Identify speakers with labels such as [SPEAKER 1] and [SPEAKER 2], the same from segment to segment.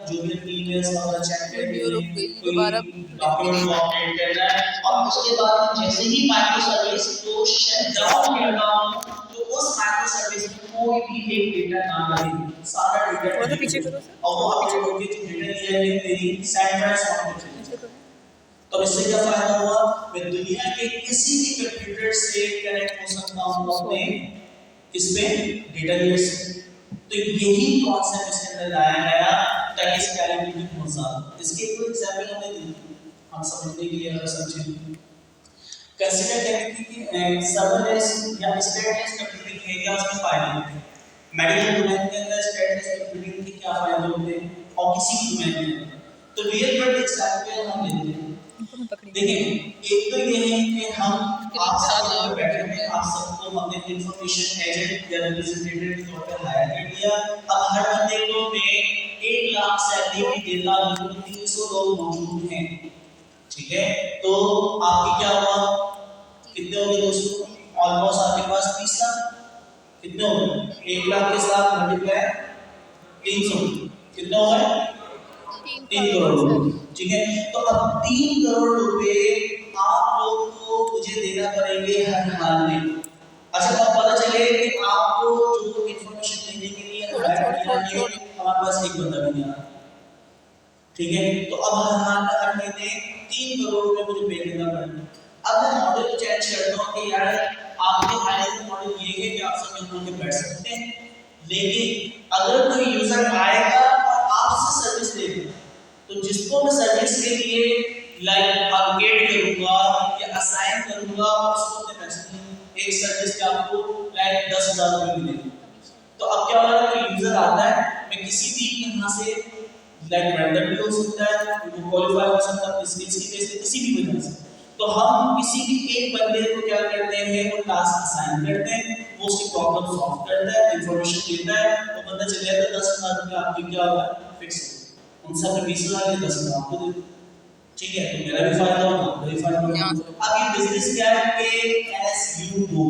[SPEAKER 1] जो भी ईमेल्स वगैरह चेक
[SPEAKER 2] वीडियो रुक
[SPEAKER 1] करेंगे,
[SPEAKER 2] गई,
[SPEAKER 1] कोई
[SPEAKER 2] दोबारा
[SPEAKER 1] डॉक्यूमेंट को अपडेट करना है, और उसके बाद जैसे ही माइक्रो सर्विस को शट डाउन करना हो तो उस माइक्रो सर्विस में कोई भी एक डेटा ना लगे, सारा डेटा
[SPEAKER 2] थोड़ा सा
[SPEAKER 1] डिलीट
[SPEAKER 2] पीछे
[SPEAKER 1] हो
[SPEAKER 2] करो
[SPEAKER 1] जाए
[SPEAKER 2] सर,
[SPEAKER 1] और वो
[SPEAKER 2] थोड़ा सा पीछे
[SPEAKER 1] अपडेट
[SPEAKER 2] करो,
[SPEAKER 1] होके जो डेटा लिया है मेरी सेंट्रलाइज फॉर्म में चली
[SPEAKER 2] ऐसे
[SPEAKER 1] जाए।
[SPEAKER 2] करो।
[SPEAKER 1] तो इससे क्या फायदा हुआ, मैं दुनिया के किसी भी कंप्यूटर से कनेक्ट हो सकता हूँ अपने
[SPEAKER 2] सॉरी।
[SPEAKER 1] इसमें डेटाबेस से। तो यही कॉन्सेप्ट इसके अंदर लाया गया ताकि स्केलेबिलिटी बहुत ज्यादा। इसके एक एग्जांपल हमने दी थी, हम समझने के लिए अगर समझें, कंसीडर करें कि सर्वरलेस या स्टेटलेस कंप्यूटिंग एरियाज में फायदे होते हैं। मेडिकल डोमेन के अंदर स्टेटलेस कंप्यूटिंग के क्या फायदे होते हैं और किसी भी डोमेन के अंदर, तो रियल वर्ल्ड एग्जांपल हम लेते हैं।
[SPEAKER 2] इनको मैं पकड़ी
[SPEAKER 1] देखिए, एक तो ये है कि हम
[SPEAKER 2] स्क्रीन
[SPEAKER 1] आप
[SPEAKER 2] पे आ
[SPEAKER 1] सबके
[SPEAKER 2] जाओ
[SPEAKER 1] ऊपर बैठे
[SPEAKER 2] वीडियो
[SPEAKER 1] हैं,
[SPEAKER 2] पे।
[SPEAKER 1] आप सबको हमने इंफॉर्मेशन एजेंट या रिप्रेजेंटेटिव के तौर पे हायर कर लिया। अब हर बंदे को मैं 1 लाख सैलरी भी देता हूं तो 300 लोग मौजूद हैं, ठीक है? तो आपकी क्या हुआ, कितने हो गए दोस्तों? ऑलमोस्ट आपके पास 30 लाख, कितने हो गए? 1 लाख के साथ मल्टीप्लाई 300, कितने हो गए? 3 करोड़ रुपए, ठीक है? तो अब 3 करोड़ रुपए आप लोगों को मुझे देना पड़ेंगे हर हाल में। अच्छा, तब पता चले कि आपको जो इंफॉर्मेशन देने के लिए
[SPEAKER 2] छोड़ो
[SPEAKER 1] हायर
[SPEAKER 2] छोड़ो
[SPEAKER 1] किया
[SPEAKER 2] छोड़ो
[SPEAKER 1] है
[SPEAKER 2] छोड़ो।
[SPEAKER 1] हमारे पास एक बंदा भी नहीं आ रहा, ठीक है? तो अब हर हाल में हर महीने 3 करोड़ रुपए मुझे पे देना पड़ेगा। अब मैं मॉडल चेंज करता हूँ कि यार आपके आईडी मॉडल ये है कि आप सब यहाँ पे बैठ सकते हैं, लेकिन अगर कोई यूजर आएगा और आपसे सर्विस लेगा तो जिसको मैं सर्विस के लिए लाइक अपडेट करूंगा या असाइन करूंगा उसको मैं पैसे दूंगा। एक सर्विस के आपको लाइक 10,000 रुपए मिलेंगे। तो अब क्या होगा, कोई यूजर आता है, मैं किसी भी यहाँ से लाइक रैंडम भी हो सकता है, वो क्वालिफाई हो सकता है स्किल्स की बेस पे किसी भी वजह से, तो हम किसी भी एक बंदे को क्या करते हैं, वो टास्क असाइन करते हैं, वो उसकी प्रॉब्लम सॉल्व करता है, इंफॉर्मेशन देता है, वो बंदा चले जाता है, 10,000 रुपए आपके क्या होगा, फिक्स हो, उनसे आपने 20,000 या 10,000 आपको दे, ठीक है? तो मेरा भी फायदा होगा, आपका भी फायदा होगा। अब ये बिजनेस क्या है, पे एस यू गो,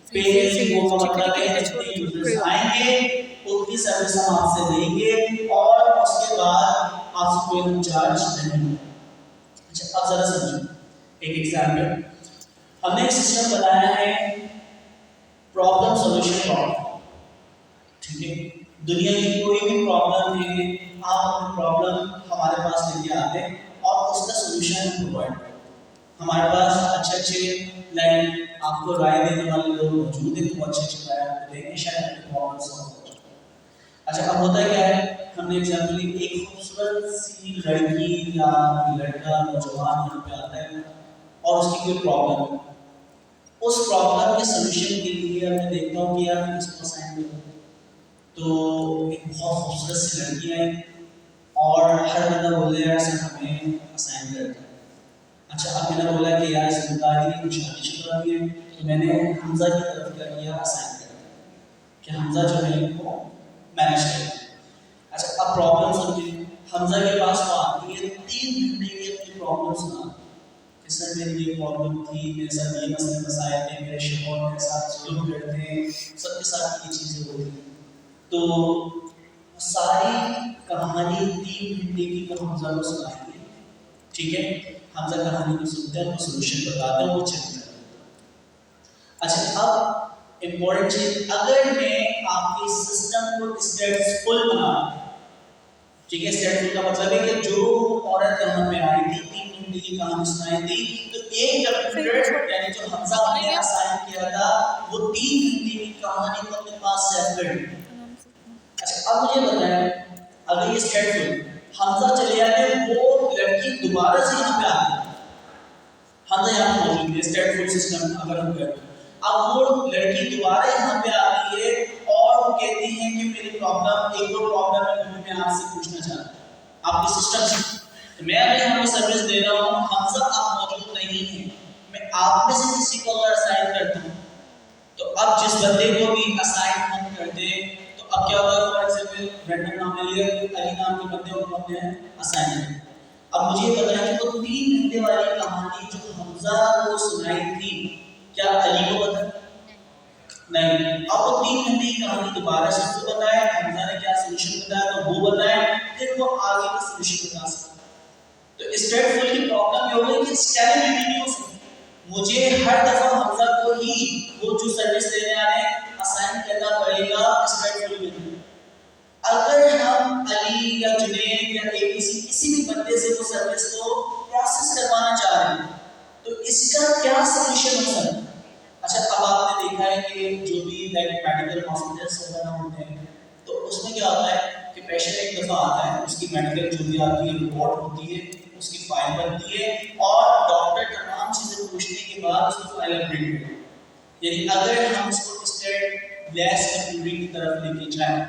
[SPEAKER 1] पे एस यू गो का मतलब है जितने यूजर्स आएंगे उतनी सर्विस हम आपसे लेंगे और उसके बाद आपसे कोई हम चार्ज नहीं होगा। अच्छा, अब जरा समझो एक एग्जांपल, हमने एक सिस्टम बनाया है प्रॉब्लम सॉल्यूशन प्रॉब्लम, ठीक है? दुनिया की कोई भी प्रॉब्लम है, आप अपनी प्रॉब्लम हमारे पास लेके आते हैं और उसका सॉल्यूशन हम प्रोवाइड करते हैं। हमारे पास अच्छे अच्छे लाइन आपको राय देने वाले लोग मौजूद हैं, तो अच्छे अच्छे राय आपको देंगे, शायद आपकी प्रॉब्लम सॉल्व हो जाए। अच्छा, अब होता क्या है, हमने एग्जाम्पल ली, एक खूबसूरत सी लड़की या लड़का नौजवान यहाँ पे आता है और उसकी कोई प्रॉब्लम है, उस प्रॉब्लम के सॉल्यूशन के लिए मैं देखता हूँ कि यार मैं किसको असाइन करूँ, तो एक बहुत खूबसूरत सी लड़की आई और हर बंदा बोल रहा है सर हमें असाइन कर दो। अच्छा, अब मैंने बोला कि यार इस मुताबिक कुछ शादीशुदा भी है, तो मैंने हमजा की तरफ क्या किया, असाइन कर दिया कि हमजा जो है वो मैनेज करेगा। अच्छा, अब प्रॉब्लम समझिए, हमजा के पास वो आती है 3 घंटे की अपनी प्रॉब्लम सुना कि सर मेरी ये प्रॉब्लम थी, मेरे साथ ये मसले मसाइल थे, मेरे शौहर मेरे साथ जुल्म करते हैं, सबके साथ ये चीज़ें होती हैं। तो सारी कहानी 3 घंटे की तो हमजा को सुनाएंगे, ठीक है? हमजा कहानी को सुनते हैं, वो सोल्यूशन बताते हैं, वो चेक करते हैं। अच्छा, अब इम्पोर्टेंट चीज, अगर मैं आपके सिस्टम को स्टेटफुल बना, ठीक है? स्टेटफुल का मतलब है कि जो औरत यहाँ पे आई थी 3 घंटे की कहानी सुनाई थी, तो एक कंप्यूटर यानी जो हमजा हमने असाइन किया था वो 3 घंटे की कहानी को अपने पास सेव कर ली। अच्छा, अब मुझे बताएं, अगर ये स्टेटफुल हमजा चले जाते, वो लड़की दोबारा से यहाँ पे आती, हमजा यहाँ पे मौजूद है, स्टेटफुल सिस्टम अगर हम करें, अब वो लड़की दोबारा यहाँ पे आती है और वो कहती है कि मेरी प्रॉब्लम एक और प्रॉब्लम है, मैं आपसे पूछना चाहता हूँ आपके सिस्टम से, तो मैं अभी यहाँ पे सर्विस दे रहा हूँ, हमजा आप मौजूद नहीं है, मैं आप में से किसी को अगर असाइन करता हूँ, तो अब जिस बंदे को भी असाइन हम कर दे, तो अब क्या होगा, फॉर एग्जांपल रैंडम नाम ले लिया, अली नाम के बंदे को हमने असाइन कर दिया। अब मुझे पता है कि वो 3 घंटे वाली कहानी जो हमजा को सुनाई थी, क्या अली को पता है? नहीं। अब वो 3 घंटे की कहानी दोबारा से उसको बताया, हमजा ने क्या सॉल्यूशन बताया तो वो बताया, फिर वो आगे की सोल्यूशन बता सकता है। तो स्ट्रेटफुल की प्रॉब्लम ये होगी कि स्केलेबिलिटी नहीं हो सकती। मुझे हर दफा हमजा को ही वो जो सर्विस देने वाले असाइन करना पड़ेगा स्ट्रेटफुल के लिए। अगर हम अली या जुनैद या एबीसी किसी भी बंदे से वो सर्विस को प्रोसेस करवाना चाह रहे हैं तो इसका क्या सॉल्यूशन हो सकता है? अच्छा, अब आपने देखा है कि जो भी मेडिकल हॉस्पिटल्स वगैरह होते हैं तो उसमें क्या होता है कि पेशेंट एक दफा आता है, उसकी मेडिकल जो भी आपकी रिपोर्ट होती है, उसकी फाइल बनती है और डॉक्टर तमाम चीजें पूछने के बाद उसकी फाइल अपडेट करते हैं। यानी अगर हम इसको स्टेटलेस कंप्यूटिंग की तरफ लेके जाएं,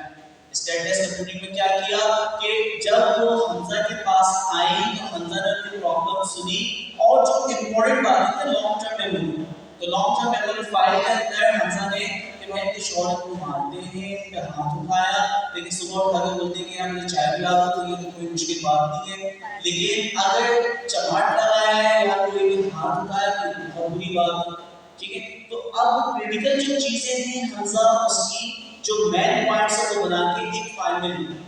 [SPEAKER 1] स्टेटलेस कंप्यूटिंग में क्या किया कि जब वो हमजा के पास आई तो हमजा ने अपनी प्रॉब्लम सुनी और जो इम्पोर्टेंट बात है लॉन्ग टर्म मेमोरी, तो लॉन्ग टर्म मेमोरी फाइल के अंदर हमजा ने कि भाई इतने शौहरत को मारते हैं, फिर हाथ उठाया, लेकिन सुबह उठा के बोलते कि यार मुझे चाय पिला दो, तो ये तो कोई मुश्किल बात नहीं है। लेकिन अगर चमाट लगाया है या कोई हाथ उठाया तो बहुत बुरी बात है। ठीक है, तो अब क्रिटिकल जो चीजें हैं हमजा उसकी जो मेन पॉइंट्स है वो बना के एक फाइल में लिख दिया।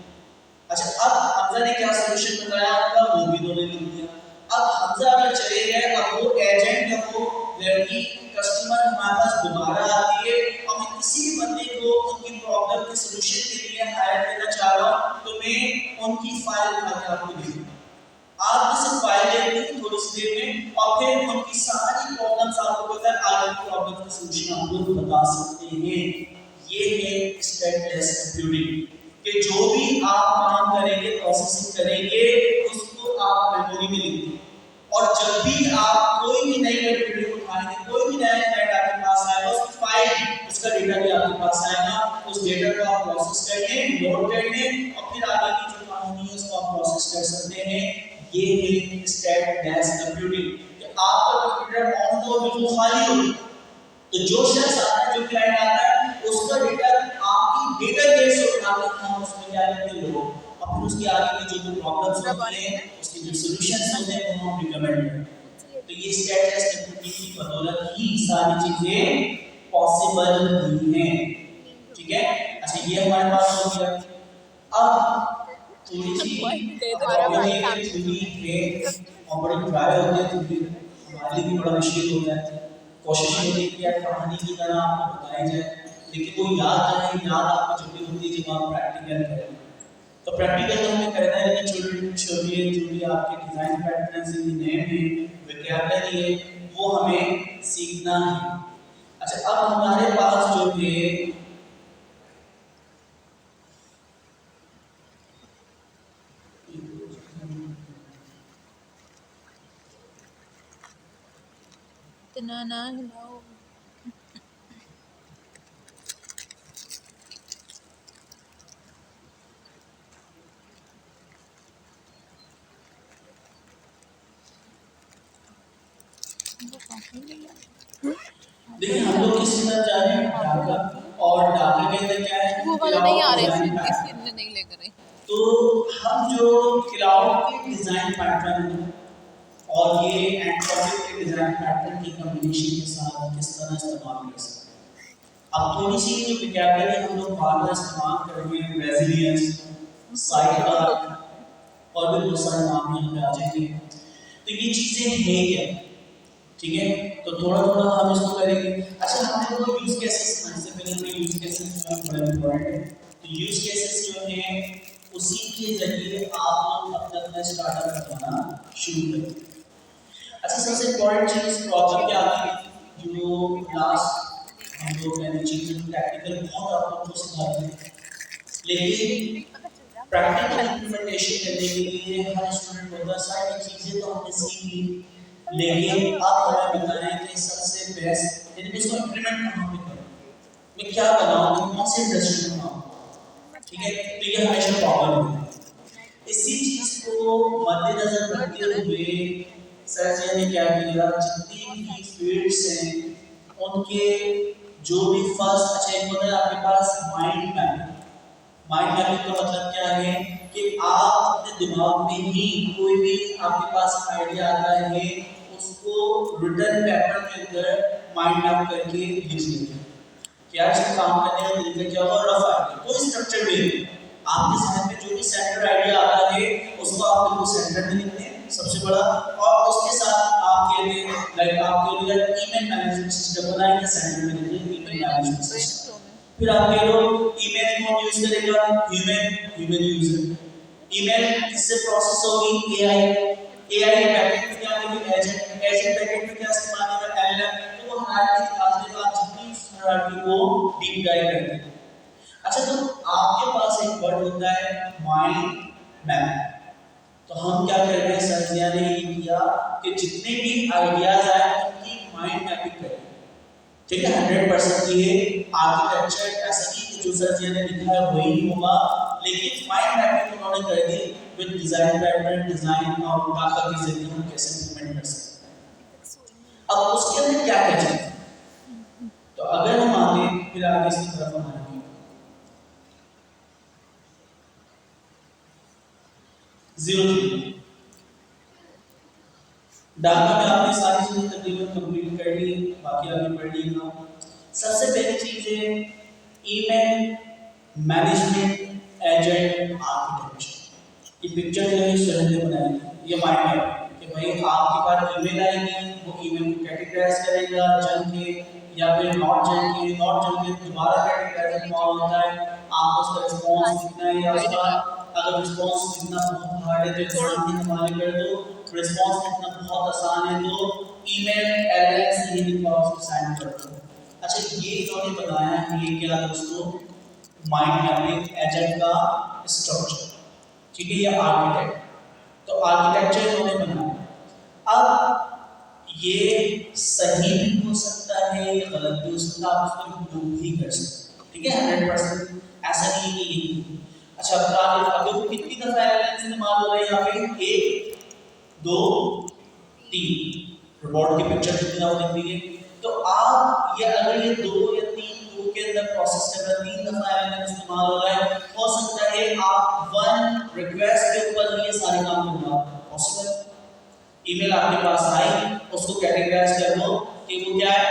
[SPEAKER 1] अच्छा, अब हमजा ने क्या सॉल्यूशन बताया आपका, वो भी उन्होंने लिख दिया। अब हमजा अगर चले गए, अब वो एजेंट या वो लड़की कस्टमर हमारे पास दोबारा आती है और मैं किसी भी बंदे को उनकी प्रॉब्लम के सॉल्यूशन के लिए हायर करना चाह रहा हूं तो मैं उनकी फाइल उठा के आपको दे दूंगा। आप सिर्फ फाइल लेंगे थोड़ी सी देर में और फिर उनकी सारी प्रॉब्लम्स आपको पता है, आगे की प्रॉब्लम का सॉल्यूशन आप लोग बता सकते हैं। ये है स्टेटलेस कंप्यूटिंग कि जो भी आप काम करेंगे, प्रोसेसिंग करेंगे, उसको आप मेमोरी में लिख देंगे और जब भी आप कोई भी नई वीडियो उठाएंगे, कोई भी नया क्लाइंट आपके पास आएगा, उसकी फाइल, उसका डेटा भी आपके पास आएगा, उस डेटा को आप प्रोसेस करके लोड करके और फिर आगे की जो कहानी है उसको आप प्रोसेस कर सकते हैं। ये है स्टेटलेस कंप्यूटिंग कि आपका कंप्यूटर ऑन तो बिल्कुल खाली हो, तो जो शख्स आता है, जो क्लाइंट आता है, उसका डेटा आपकी डेटाबेस से उठा के हम उसमें क्या करते हैं लोग और फिर उसके आगे की जो प्रॉब्लम्स होती हैं, उसके जो सॉल्यूशंस होते हैं वो हम रिकमेंड करते हैं। तो ये स्टेटलेस कंप्यूटिंग की बदौलत ही सारी चीजें पॉसिबल हुई हैं। ठीक है, अच्छा ये हमारे पास हो गया। अब थोड़ी सी प्रॉब्लम ये है थोड़ी है और बड़ी ड्राई होती है, क्योंकि हमारे लिए भी बड़ा मुश्किल होता है। कोशिश होती है कि यार कहानी की तरह आपको बताई जाए, लेकिन वो याद नहीं, याद आपको जब भी होती है जब आप प्रैक्टिकल करें। तो प्रैक्टिकल तो हमें करना है, लेकिन छोटी जो भी आपके डिजाइन पैटर्न्स हैं, नेम है, वोकैबुलरी है, वो हमें सीखना है। अच्छा, अब हमारे पास जो है
[SPEAKER 2] इतना ना हिलाओ।
[SPEAKER 1] देखिए हम लोग किस तरफ जा रहे हैं, डाका, और डाका के अंदर क्या है,
[SPEAKER 2] वो वाला नहीं आ रहा है, इसलिए नहीं लेकर आई।
[SPEAKER 1] तो हम जो क्लाउड के डिजाइन पैटर्न है और ये एंड्रॉइड के डिजाइन पैटर्न की कॉम्बिनेशन के साथ किस तरह इस्तेमाल कर सकते हैं। अब थोड़ी सी जो वोकैबुलरी हम लोग बार-बार इस्तेमाल कर रहे हैं, रेजिलियंस, साइट और भी बहुत सारे नाम यहाँ पे आ जाएंगे। तो ये चीजें हैं क्या, ठीक है, तो थोड़ा थोड़ा हम इसको करेंगे। अच्छा, हमने वो यूज केसेस से पहले कोई यूज केसेस बड़ा इंपॉर्टेंट है। तो यूज केसेस जो है उसी के जरिए आप लोग अपना स्टार्टअप बनाना शुरू करें। अच्छा, सबसे इंपॉर्टेंट चीज प्रॉब्लम क्या आती है, जो लास्ट हम लोग मैंने चीजें प्रैक्टिकल बहुत आप लोगों को सिखाते हैं, लेकिन प्रैक्टिकल इंप्लीमेंटेशन करने के लिए हर स्टूडेंट होता सारी चीजें तो हमने सीख ली, लेकिन आप हमें बताएं कि सबसे बेस्ट यानी इसको इंप्लीमेंट कहाँ पे करें, मैं क्या बनाऊं, मैं कौन सी इंडस्ट्री में बनाऊं। ठीक है, तो ये हमेशा प्रॉब्लम है। इसी चीज को मद्देनजर रखते हुए सर जी ने क्या किया, जितनी भी फील्ड्स हैं उनके जो भी फर्स्ट, अच्छा एक होता है आपके पास माइंड मैपिंग। माइंड मैपिंग का मतलब क्या है कि आप अपने दिमाग में ही कोई भी आपके पास आइडिया आता है उसको रिटर्न पेपर के अंदर माइंड मैप करके लिख लीजिए। क्या इसको काम करने का तरीका क्या होगा, रफ आइडिया, कोई स्ट्रक्चर नहीं, आपके जहन में जो भी सेंटर आइडिया आता है आप बिल्कुल सेंटर में लिखते हैं सबसे बड़ा, और उसके साथ आपके लिए ईमेल मैनेजमेंट सिस्टम बनाएंगे, सेंटर में लिखिए ईमेल मैनेजमेंट सिस्टम। फिर आप कह लो ईमेल कौन यूज करेगा, ह्यूमन यूजर। ईमेल किससे प्रोसेस होगी, एआई बैकएंड में क्या होगी, एजेंट बैकएंड में क्या इस्तेमाल होगा, एलएम। तो वो हायरार्की दिखाते हैं, आप जितनी हायरार्की को डीप डाइव करते हैं। अच्छा, तो आपके पास एक वर्ड होता है माइंड मैप। तो हम क्या कर रहे हैं, संज्ञा ने ये किया कि जितने भी आइडियाज आए उनकी माइंड मैपिंग करें। ठीक है, 100% ये आर्किटेक्चर ऐसा नहीं कि जो संज्ञा ने लिखा है वही होगा, लेकिन माइंड मैपिंग उन्होंने कर दी विद डिजाइन पैटर्न, डिजाइन और डाटा के जरिए हम कैसे इंप्लीमेंट कर सकते हैं। अब उसके अंदर क्या क्या चाहिए, तो अगर हम आगे फिर आगे इसकी तरफ हम आएंगे। जीरो डाटा में आपने सारी चीजें तकरीबन कंप्लीट कर ली, बाकी आगे पढ़ लीजिएगा। सबसे पहली चीज है ईमेल मैनेजमेंट एजेंट आर्किटेक्चर। ये पिक्चर जो है शहर ने बनाई, ये माइंड मैप कि भाई आपके पास ईमेल आएगी, वो ईमेल को कैटेगराइज करेगा, जंक के या फिर नॉट जंक के दोबारा कैटेगराइज होता है, आप उसका रिस्पांस कितना है, या उसका अगर रिस्पांस कितना बहुत हार्ड है तो इंसान की हवाले कर दो, रिस्पांस कितना बहुत आसान है तो ईमेल एड्रेस ही लिखवा उसको सेंड कर दो। अच्छा, ये इन्होंने बनाया है, ये क्या दोस्तों, माइंड मैपिंग एजेंट का स्ट्रक्चर। ठीक है, ये आर्किटेक्ट, तो आर्किटेक्चर इन्होंने बनाया। अब ये सही भी हो सकता है या गलत भी हो सकता है, आप उसको प्रूव भी कर सकते हैं। ठीक है, 100% ऐसा नहीं है कि ये। अच्छा, अब कितनी दफा एलएलएम इस्तेमाल हो रहा है यहाँ पे, 1 2 3 रोबोट की पिक्चर कितना हो रही है। तो आप ये अगर ये 2 या 3 के अंदर प्रोसेस कर रहा है, 3 दफा एलएलएम इस्तेमाल हो रहा है, हो सकता है आप 1 रिक्वेस्ट के ऊपर ये सारे काम करना पॉसिबल। ईमेल आपके पास आई, उसको कैटेगराइज कर दो कि वो क्या है,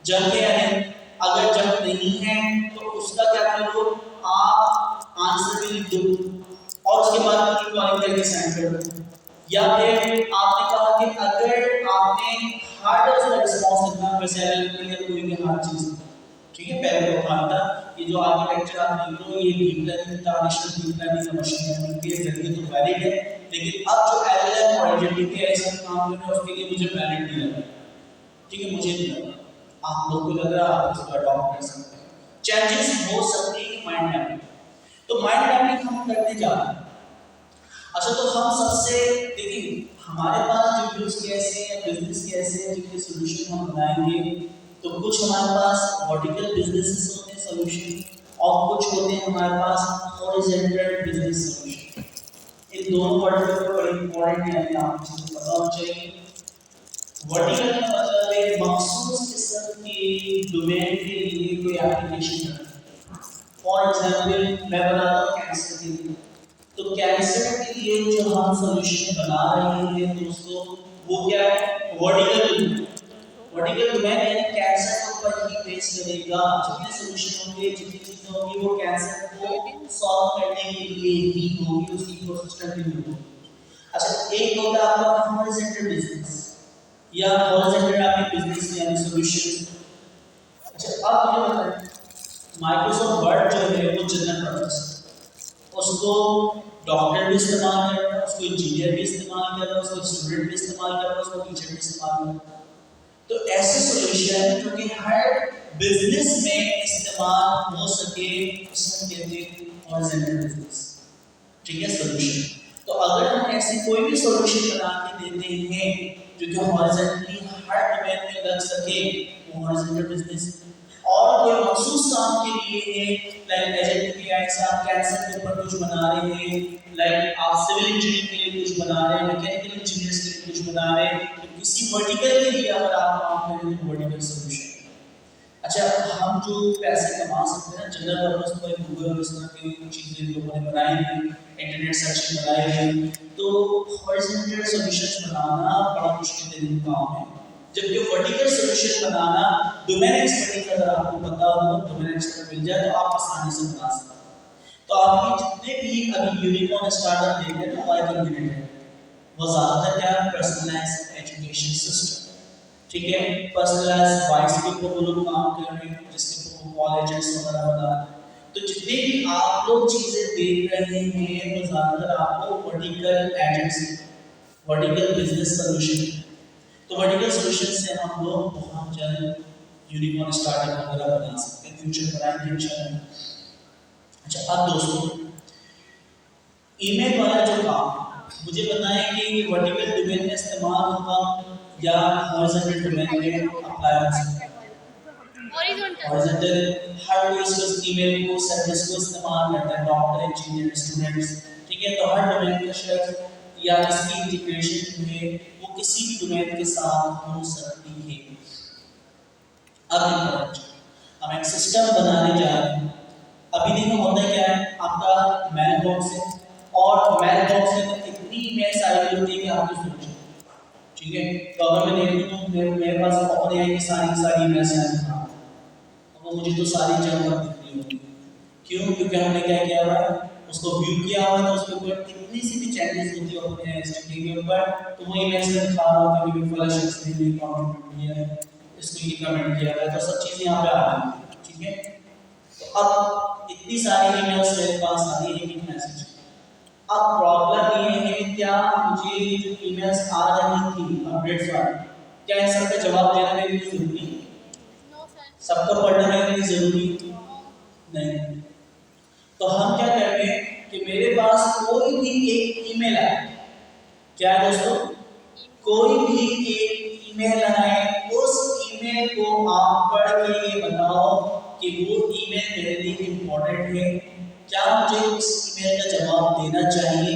[SPEAKER 1] जंक है या नहीं। अगर जंक नहीं है तो उसका क्या करो, आप आंसर भी लिख दो और उसके बाद क्वालिफाई करके सेंड कर दो। या फिर आपने कहा कि अगर आपने हार्ड उसका रिस्पांस लिखना, वैसे एलएलएम के लिए कोई भी हार्ड चीज, ठीक है, पहले तो था ये जो आर्किटेक्चर आप लिख लो, ये deep learning transition deep learning या मशीन लर्निंग के जरिए तो वैलिड है, लेकिन अब जो एलएलएम और एजेंटिक के ऐसे काम कर रहे हैं उसके लिए मुझे वैलिड नहीं लग रहा। ठीक है, मुझे नहीं लग रहा, आप लोगों को लग रहा है, आप उसको अडॉप्ट कर सकते हैं। चेंजेस हो सकते हैं माइंड मैपिंग, तो माइंड मैपिंग हम करते जा रहे हैं। अच्छा, तो हम सबसे देखिए हमारे पास जो यूज केस है या बिजनेस केस है जिनके सॉल्यूशन हम बनाएंगे, तो कुछ हमारे पास वर्टिकल बिजनेसेस होते हैं सॉल्यूशन, और कुछ होते हैं हमारे पास हॉरिजॉन्टल बिजनेस सॉल्यूशन। इन दोनों वर्ड को बड़ी इंपॉर्टेंट है, आपको चीजें पता होनी चाहिए। वर्टिकल का मतलब है मखसूस किस्म की डोमेन के लिए कोई एप्लीकेशन है। फॉर एग्जांपल मैं बनाता हूँ कैंसर के लिए, तो कैंसर के लिए जो हम सॉल्यूशन बना रहे हैं दोस्तों, वो क्या है, वर्टिकल डोमेन यानी कैंसर के ऊपर ही बेस करेगा। जितने सॉल्यूशन होंगे, जितनी चीजें होंगी, वो कैंसर को सॉल्व करने के लिए ही होगी, उसकी इकोसिस्टम के लिए होगी। अच्छा, एक होता है आपका हॉरिजॉन्टल बिजनेस या हॉरिजॉन्टल आपके बिजनेस यानी सॉल्यूशन। अच्छा, अब मुझे बताएं, माइक्रोसॉफ्ट वर्ड जो है वो जनरल पर्पस, उसको डॉक्टर भी इस्तेमाल कर रहा है, उसको इंजीनियर भी इस्तेमाल कर रहा है, उसको स्टूडेंट भी इस्तेमाल कर रहा है, उसको टीचर भी इस्तेमाल कर रहा है। तो ऐसे सॉल्यूशन जो कि हर बिजनेस में इस्तेमाल हो सके उसको कहते हैं हॉरिजॉन्टल बिजनेस। ठीक है, सॉल्यूशन। तो अगर हम ऐसे कोई भी सॉल्यूशन बना के देते हैं जो कि हॉरिजॉन्टली हर डोमेन में लग सके, वो हॉरिजॉन्टल बिजनेस। और कोई मखसूस काम के लिए है, लाइक एजेंट के ऐसे आप कैंसर के ऊपर कुछ बना रहे हैं, लाइक आप सिविल इंजीनियरिंग के लिए कुछ बना रहे हैं, मैकेनिकल इंजीनियर्स के लिए कुछ बना रहे हैं, तो किसी वर्टिकल के लिए अगर आप काम करें तो वर्टिकल सॉल्यूशन। अच्छा, हम जो पैसे कमा सकते हैं जनरल पर्पस पर गूगल और इस तरह की चीजें लोगों ने बनाई हैं, इंटरनेट सर्च बनाए हैं, तो हॉरिजॉन्टल सॉल्यूशंस बनाना बड़ा मुश्किल काम है, जबकि वर्टिकल सॉल्यूशन बनाना डोमेन एक्सपर्टीज अगर आपको पता हो, डोमेन एक्सपर्ट मिल जाए तो आप आसानी से बना सकते हैं। तो आपके जितने भी अभी यूनिकॉर्न स्टार्टअप देख रहे हैं ना वाई कॉम्बिनेटेड, वो ज्यादातर क्या है, पर्सनलाइज्ड एजुकेशन सिस्टम। ठीक है, पर्सनलाइज्ड वाइस के ऊपर वो लोग काम कर रहे हैं, जिसके ऊपर वो कॉलेजेस वगैरह बना रहे हैं। तो जितने भी आप लोग चीजें देख रहे हैं वो ज्यादातर आपको vertical agency, vertical business solution, तो वर्टिकल सोल्यूशन से हम लोग बहुत जल्द यूनिकॉर्न स्टार्टअप वगैरह बना सकते हैं, फ्यूचर बनाएंगे इंशाल्लाह। अच्छा, अब दोस्तों ईमेल वाला जो काम, मुझे बताएं कि वर्टिकल डोमेन में इस्तेमाल होगा या हॉरिजॉन्टल डोमेन में अप्लाई हो सकता है। हॉरिजॉन्टल हर कोई इस ईमेल को सर्विस को इस्तेमाल करता है, डॉक्टर, इंजीनियर, स्टूडेंट्स। ठीक है, तो हर डोमेन का शर्त या इसकी इंटीग्रेशन जो है वो किसी भी डोमेन के साथ हो सकती है। अब हम एक सिस्टम बनाने जा रहे हैं। अभी देखो होता क्या है, आपका मेल बॉक्स है और मेल बॉक्स में तो इतनी ईमेल्स आई होती है कि आपकी सोचो। ठीक है, तो अगर मैं देखूं तो मेरे पास ओपन एआई की सारी ईमेल्स हैं, वो मुझे तो सारी जगह दिख रही होती है। क्यों? क्योंकि हमने क्या किया हुआ है, उसको व्यू किया हुआ है, तो उसके ऊपर कितनी सी भी चेंजेस होती है अपने एसटीडी के ऊपर, तो वो ईमेल्स में दिखा रहा होता है कि फला शख्स ने ये कमेंट किया है, इसको ये कमेंट किया है, तो सब चीजें यहाँ पे आ रही हैं। ठीक है, तो अब इतनी सारी ईमेल्स मेरे पास आ रही है, एक मैसेज। अब प्रॉब्लम ये है, क्या मुझे जो ईमेल्स आ रही थी अपडेट्स वाली, क्या इन सबका जवाब देना मेरे लिए जरूरी है? सबका पढ़ना मेरे लिए जरूरी नहीं। तो हम क्या करेंगे कि मेरे पास कोई भी एक ईमेल आए, क्या है दोस्तों, कोई भी एक ईमेल आए, उस ईमेल को आप पढ़ के ये बताओ कि वो ईमेल मेरे लिए इम्पोर्टेंट है, क्या मुझे उस ईमेल का जवाब देना चाहिए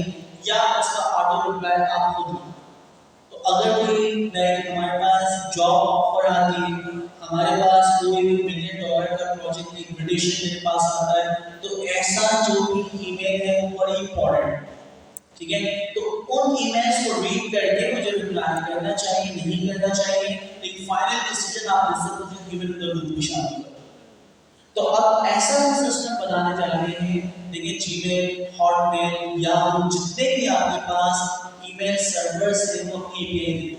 [SPEAKER 1] या उसका ऑटो रिप्लाई आप खुद दो। तो अगर कोई हमारे पास जॉब ऑफर आती है, हमारे पास कोई भी $1 मिलियन का प्रोजेक्ट की इन्विटेशन मेरे पास आता है, तो ऐसा जो भी ईमेल है वो बड़ी इंपॉर्टेंट। ठीक है, तो उन ईमेल्स को रीड करके मुझे रिप्लाई करना चाहिए, नहीं करना चाहिए, एक फाइनल डिसीजन आप ले सकते हो ईमेल के रूप में शामिल करो। तो अब ऐसा सिस्टम बनाने जा रहे हैं, देखिए जीमेल, हॉटमेल या जितने भी आपके पास ईमेल सर्वर्स हैं वो एपीआई देते हैं,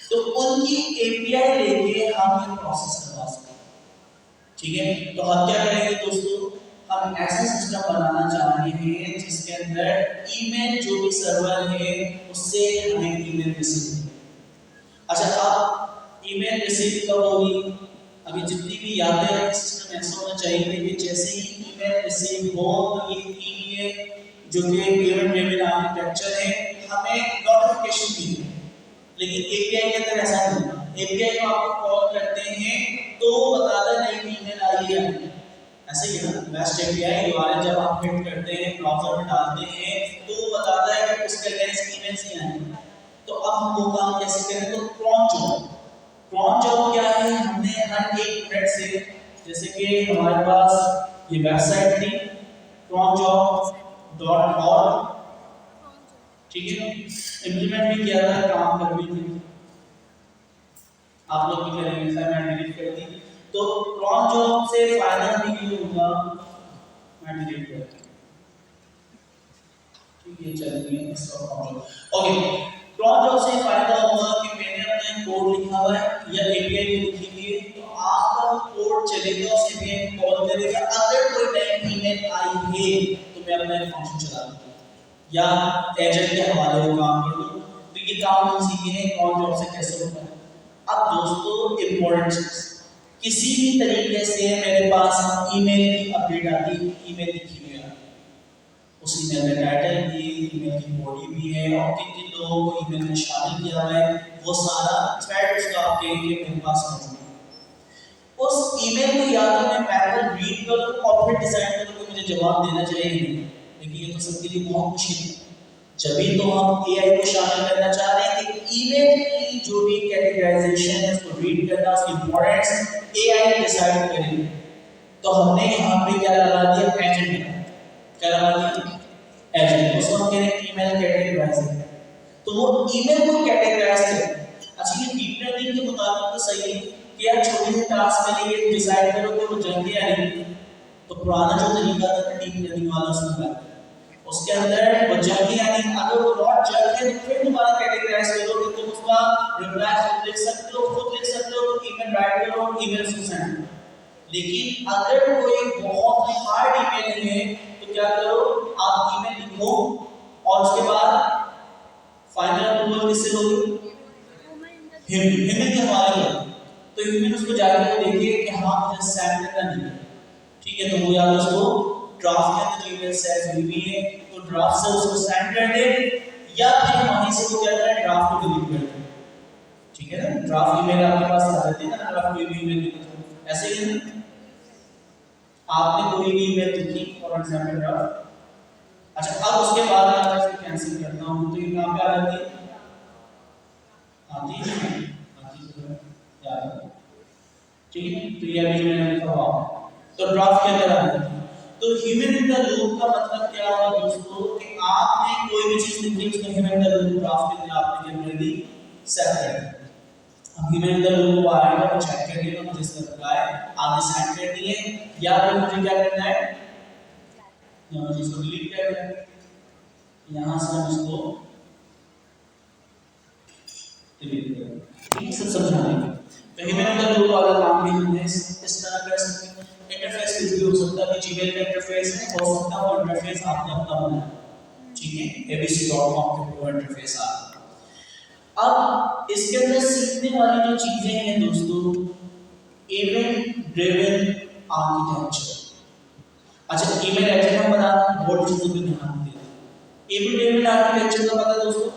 [SPEAKER 1] तो उनकी एपीआई लेके हम ये प्रोसेस करवा सकते हैं। ठीक है, तो हम क्या करेंगे दोस्तों, हम ऐसा सिस्टम बनाना चाह रहे हैं जिसके अंदर ईमेल जो भी सर्वर है उससे हमें ईमेल रिसीव। अच्छा, अब ईमेल रिसीव कब होगी? अभी जितनी भी यादें हैं, सिस्टम ऐसा होना चाहिए कि जैसे ही ईमेल रिसीव हो तो ये ईमेल जो कि पेमेंट ड्रिवन आर्किटेक्चर है हमें नोटिफिकेशन दी, लेकिन एपीआई के अंदर ऐसा नहीं होता। एपीआई को आपको कॉल करते हैं तो बताता नहीं ईमेल आई है, ऐसे ही ना बेस्ट एपीआई यूआरएल जब आप हिट करते हैं ब्राउज़र में डालते हैं तो बताता है कि उसके अगेंस्ट ईमेल्स ही आए। तो अब हम वो काम कैसे करें? तो क्रॉन जॉब, क्रॉन जॉब क्या है, हमने हर एक मिनट से, जैसे कि हमारे पास ये वेबसाइट थी cronjob.org, ठीक है, इंप्लीमेंट भी किया था, काम कर भी थी, आप लोग भी करेंगे, सर मैं डिलीट कर दी। तो क्रॉन जॉब से फायदा भी ये होगा, मैं डिलीट कर दी, ठीक है, चलिए इसका प्रॉब्लम। ओके, क्रॉन जॉब से फायदा होगा कि मैंने अपना कोड लिखा हुआ है या एपीआई भी लिखी हुई है, तो आपका कोड चलेगा, उस एपीआई को कॉल करेगा, अगर कोई नई ईमेल आई है तो मैं अपना फंक्शन चला दूंगा या एजेंट के हवाले से काम कर दूं। तो ये काम हम सीखे हैं क्रॉन जॉब से कैसे होता है। अब दोस्तों इंपॉर्टेंट चीज, किसी भी तरीके से मेरे पास ईमेल की अपडेट आती है, ईमेल लिखी हुई है, उस ईमेल में टाइटल भी, ईमेल की बॉडी भी है और किन किन लोगों को ईमेल में शामिल किया हुआ है, वो सारा थ्रेड उसका आपके मेरे पास मौजूद है। उस ईमेल को या तो मैं मैनुअल रीड करूं और फिर डिसाइड करूं कि मुझे जवाब देना चाहिए, लेकिन ये तो सबके लिए बहुत मुश्किल है। जब भी तो हम एआई को शामिल करना चाह रहे हैं कि ईमेल की जो भी कैटेगराइजेशन है उसको रीड करना, उसकी इंपॉर्टेंस एआई डिसाइड करेगी। तो हमने यहाँ पे क्या लगा दिया, एजेंट, क्या लगा दिया, एजेंट, उसको हम कह रहे हैं ईमेल कैटेगराइजर, तो वो ईमेल को कैटेगराइज करे। अच्छा, ये डीप लर्निंग के मुताबिक तो सही है कि यार छोटे से टास्क में ये डिसाइड करो कि वो जल्दी या नहीं, तो पुराना जो तरीका था डीप लर्निंग वाला उसमें उसके अंदर वो जंक यानी अगर वो नॉट जंक है तो फिर दोबारा कैटेगराइज करोगे तुम उसका रिप्लाई खुद लिख सकते हो ईमेल राइट करो ईमेल से सेंड करो। लेकिन अगर कोई बहुत हार्ड ईमेल है तो क्या करो आप ईमेल लिखो और उसके बाद फाइनल अप्रूवल किससे लोगे ह्यूमन के हवाले करो। तो ह्यूमन उसको जाके वो देखिए कि हाँ मुझे सेंड करना नहीं है, ठीक है, तो वो या उसको ड्राफ्ट में जो ईमेल सेव हुई भी है तो ड्राफ्ट से उसको सेंड कर दे या फिर वहीं से वो क्या करें ड्राफ्ट को डिलीट कर दे, ठीक है ना। ड्राफ्ट ईमेल आपके पास आ जाती है ना, अगर आप कोई भी ईमेल लिखते ऐसे ही ना, आपने कोई भी ईमेल लिखी फॉर एग्जांपल ड्राफ्ट, अच्छा अब उसके बाद मैं अगर इसे कैंसिल करता हूं तो ये कहां पे आ जाती है आती है याद, ठीक है। तो ये अभी मैंने लिखा हुआ तो ड्राफ्ट के अंदर आ जाती है। तो ह्यूमन इन द लूप का मतलब क्या हुआ दोस्तों कि आपने कोई भी चीज लिखी उसको human in the loop draft के अंदर आपने जनरली सेट कर दिया। अब ह्यूमन इन द लूप आएगा वो चेक करेगा मुझे इसका रिप्लाई आगे सेंड कर दिए या फिर मुझे क्या करना है मुझे इसको डिलीट कर देना है, यहां से हम इसको डिलीट कर देंगे, सब समझाएंगे। तो ह्यूमन इन द लूप वाला काम भी हमने इस तरह कर सकते हैं। इंटरफेस कुछ भी हो सकता है, जीमेल का इंटरफेस है हो सकता है, वो इंटरफेस आपने अपना बनाया, ठीक है, abc.com के वो इंटरफेस आ गया। अब इसके अंदर सीखने वाली जो चीजें हैं दोस्तों, इवेंट ड्रिवन आर्किटेक्चर। अच्छा ईमेल एड्रेस हम बनाना बहुत चीजों पे ध्यान देते हैं। इवेंट ड्रिवन आर्किटेक्चर का पता है दोस्तों,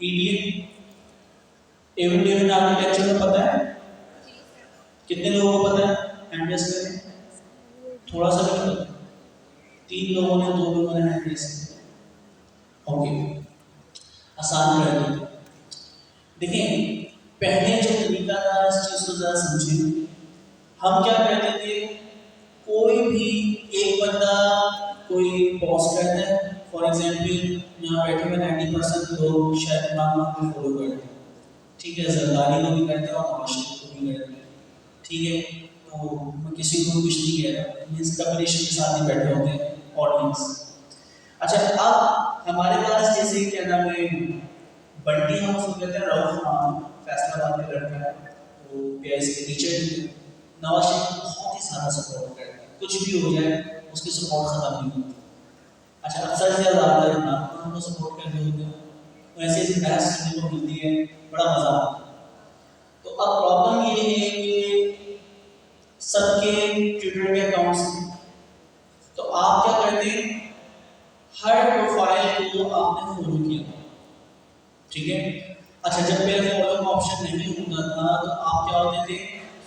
[SPEAKER 1] EDA इवेंट ड्रिवन आर्किटेक्चर का पता है, कितने लोगों को पता है हैंड रेस करें, थोड़ा सा भी पता, 3 लोगों ने 2 लोगों ने हैंड रेस किया, ओके आसान कर देते। देखिए पहले जो तरीका था इस चीज को जरा समझें, हम क्या करते थे कोई भी एक बंदा कोई पोस्ट करता है, फॉर एग्जांपल यहाँ बैठे हुए 90% लोग शायद इमरान खान को फॉलो करते हैं, ठीक है, जरदारी को भी करते हैं और नवाज शरीफ को भी करते हैं, ठीक है। तो मैं किसी को कुछ नहीं कह रहा, मींस कम्युनिकेशन के साथ ही बैठे होते हैं ऑडियंस। अच्छा अब हमारे पास जैसे क्या नाम है बंटी, हम उसको कहते हैं रऊफ खान, फैसलाबाद का लड़का है, वो पीआईसी के टीचर, नवाज शरीफ को बहुत ही सारा सपोर्ट करता है, कुछ भी हो जाए उसकी सपोर्ट खत्म नहीं होती। अच्छा अक्सर से ज़्यादातर इमरान खान को सपोर्ट करते होते हैं, तो ऐसे ऐसी बहस सुनने को मिलती है, बड़ा मजा आता है। तो अब प्रॉब्लम ये है कि सबके ट्विटर के अकाउंट्स हैं, तो आप क्या करते हैं हर प्रोफाइल को आपने फॉलो किया, ठीक है। अच्छा जब पहले फॉलो का ऑप्शन नहीं होता था तो आप क्या होते थे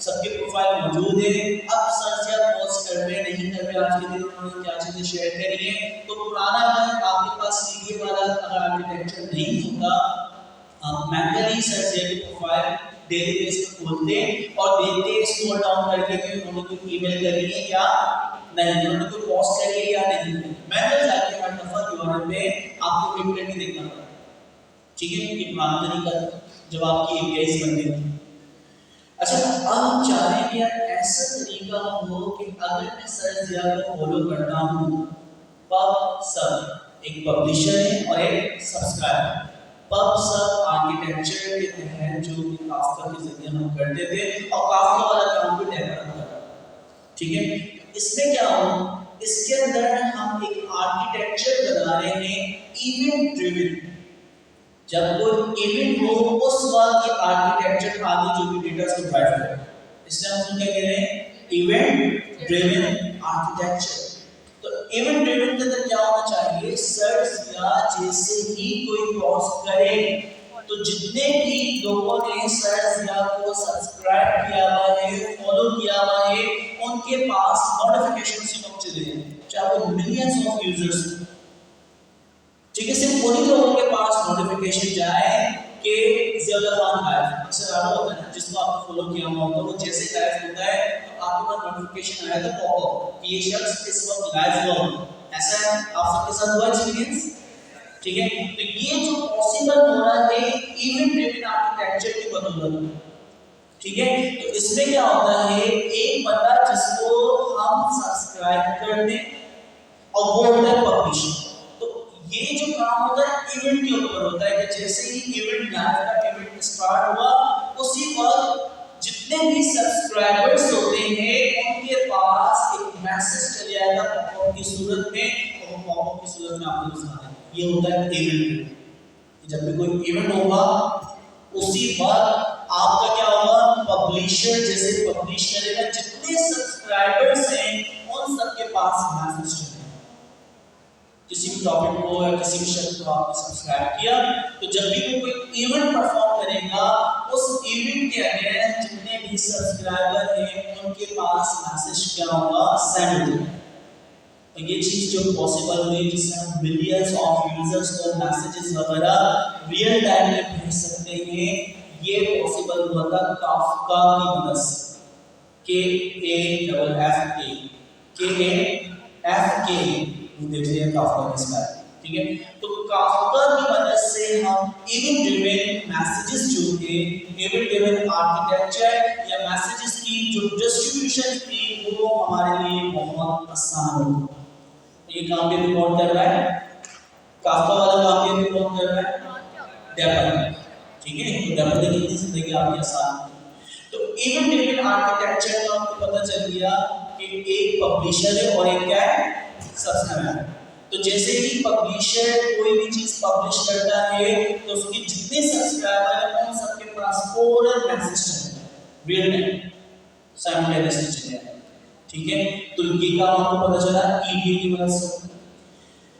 [SPEAKER 1] सबके प्रोफाइल मौजूद है, अब सर्च या पोस्ट कर रहे नहीं कर रहे, आज के दिन उन्होंने क्या चीजें शेयर करी है, तो पुराना अगर आपके पास सीधे वाला अगर आर्किटेक्चर नहीं होता, आप मैन्युअली सर्च या प्रोफाइल डेली बेस पे खोलते और देखते स्क्रॉल डाउन करके कि उन्होंने कोई ईमेल करी है या नहीं, उन्होंने कोई पोस्ट करी है या नहीं, मैन्युअल जाके हर दफा यूआरएल पे आपको क्लिक करके देखना पड़ता, ठीक है, ये पुराना तरीका जब आपकी एपीआईज बन गई। अच्छा अब हम चाह रहे हैं कि यार ऐसा तरीका हो कि अगर मैं सर्च या को फॉलो करता हूँ, पब सब एक पब्लिशर है और एक सब्सक्राइबर, पब सब आर्किटेक्चर के तहत जो कि काफका के जरिए हम करते थे और काफका वाला काम भी डेवलप कर, ठीक है। इसमें क्या हो, इसके अंदर हम एक आर्किटेक्चर बना रहे हैं इवेंट ड्रिवन, जब कोई इवेंट हो उस वक्त के आर्किटेक्चर आदि जो भी डेटा को ड्राइव करे, इसलिए हम क्या कह रहे हैं इवेंट ड्रिवन आर्किटेक्चर। तो इवेंट ड्रिवन के अंदर क्या होना चाहिए, सर्च या जैसे ही कोई पोस्ट करे तो जितने भी लोगों ने सर्च या को सब्सक्राइब किया हुआ है फॉलो किया हुआ है उनके पास नोटिफिकेशन सिर्फ चले जाए, चाहे वो मिलियंस ऑफ यूजर्स, ठीक है, सिर्फ उन्हीं लोगों के पास नोटिफिकेशन जाए कि ज़ियादा खान गायब, अक्सर आना होता है ना जिसको आपने फॉलो किया हुआ होगा, वो जैसे गायब होता है तो आपके पास नोटिफिकेशन आएगा पॉपअप कि ये शख्स इस वक्त लाइव हुआ, ऐसा है आप सबके साथ हुआ एक्सपीरियंस, ठीक है। तो ये जो पॉसिबल हो रहा है इवेंट ड्रिवन आर्किटेक्चर की बदौलत, ठीक है। तो इसमें क्या होता है, एक बंदा जिसको हम सब्सक्राइब कर दें और वो होता है पब्लिशर। तो ये जो काम होता है इवेंट के ऊपर होता है कि जैसे ही इवेंट लाइव का इवेंट स्टार्ट हुआ उसी वक्त जितने भी सब्सक्राइबर्स होते हैं उनके पास एक मैसेज चले जाएगा पॉपअप की सूरत में, और वो पॉपअप की सूरत में आपको दिखाना है। ये होता है इवेंट। जब भी कोई इवेंट होगा उसी वक्त आपका क्या होगा, पब्लिशर जैसे पब्लिश करेगा, जितने सब्सक्राइबर्स हैं उन सबके पास मैसेज चलेगा। किसी भी टॉपिक को या किसी भी शब्द को आपने सब्सक्राइब किया तो जब भी वो कोई इवेंट परफॉर्म करेगा उस इवेंट के अगेंस्ट जितने भी सब्सक्राइबर हैं उनके पास मैसेज क्या होगा, सेंड होगा। तो ये चीज जो पॉसिबल हुई जिससे हम मिलियंस ऑफ यूजर्स को मैसेजेस वगैरह रियल टाइम में भेज सकते हैं, ये पॉसिबल हुआ था काफका की मदद से। KAFFA देख लिया काफका के स्पेल, ठीक है। तो काफका की मदद से हम इवेंट ड्रिवन मैसेजेस जो थे, इवेंट ड्रिवन आर्किटेक्चर या मैसेजेस की जो डिस्ट्रीब्यूशन थी वो हमारे लिए बहुत आसान हो गई। ये काम भी कौन कर रहा है, काफका वाला काम भी कौन कर रहा है, डेवलपर, ठीक है। तो डेवलपर की कितनी जिंदगी आपकी आसान। तो इवेंट ड्रिवन आर्किटेक्चर का आपको पता चल गया कि एक पब्लिशर है और एक क्या है, सब्सक्राइबर। तो जैसे ही पब्लिशर कोई भी चीज पब्लिश करता है तो उसके जितने सब्सक्राइबर हैं उन सबके पास फौरन मैसेज चलता है, रियल टाइम साइमल्टेनियसली चलेगा, ठीक है। तो ये काम आपको पता चला ईडीए की मदद से।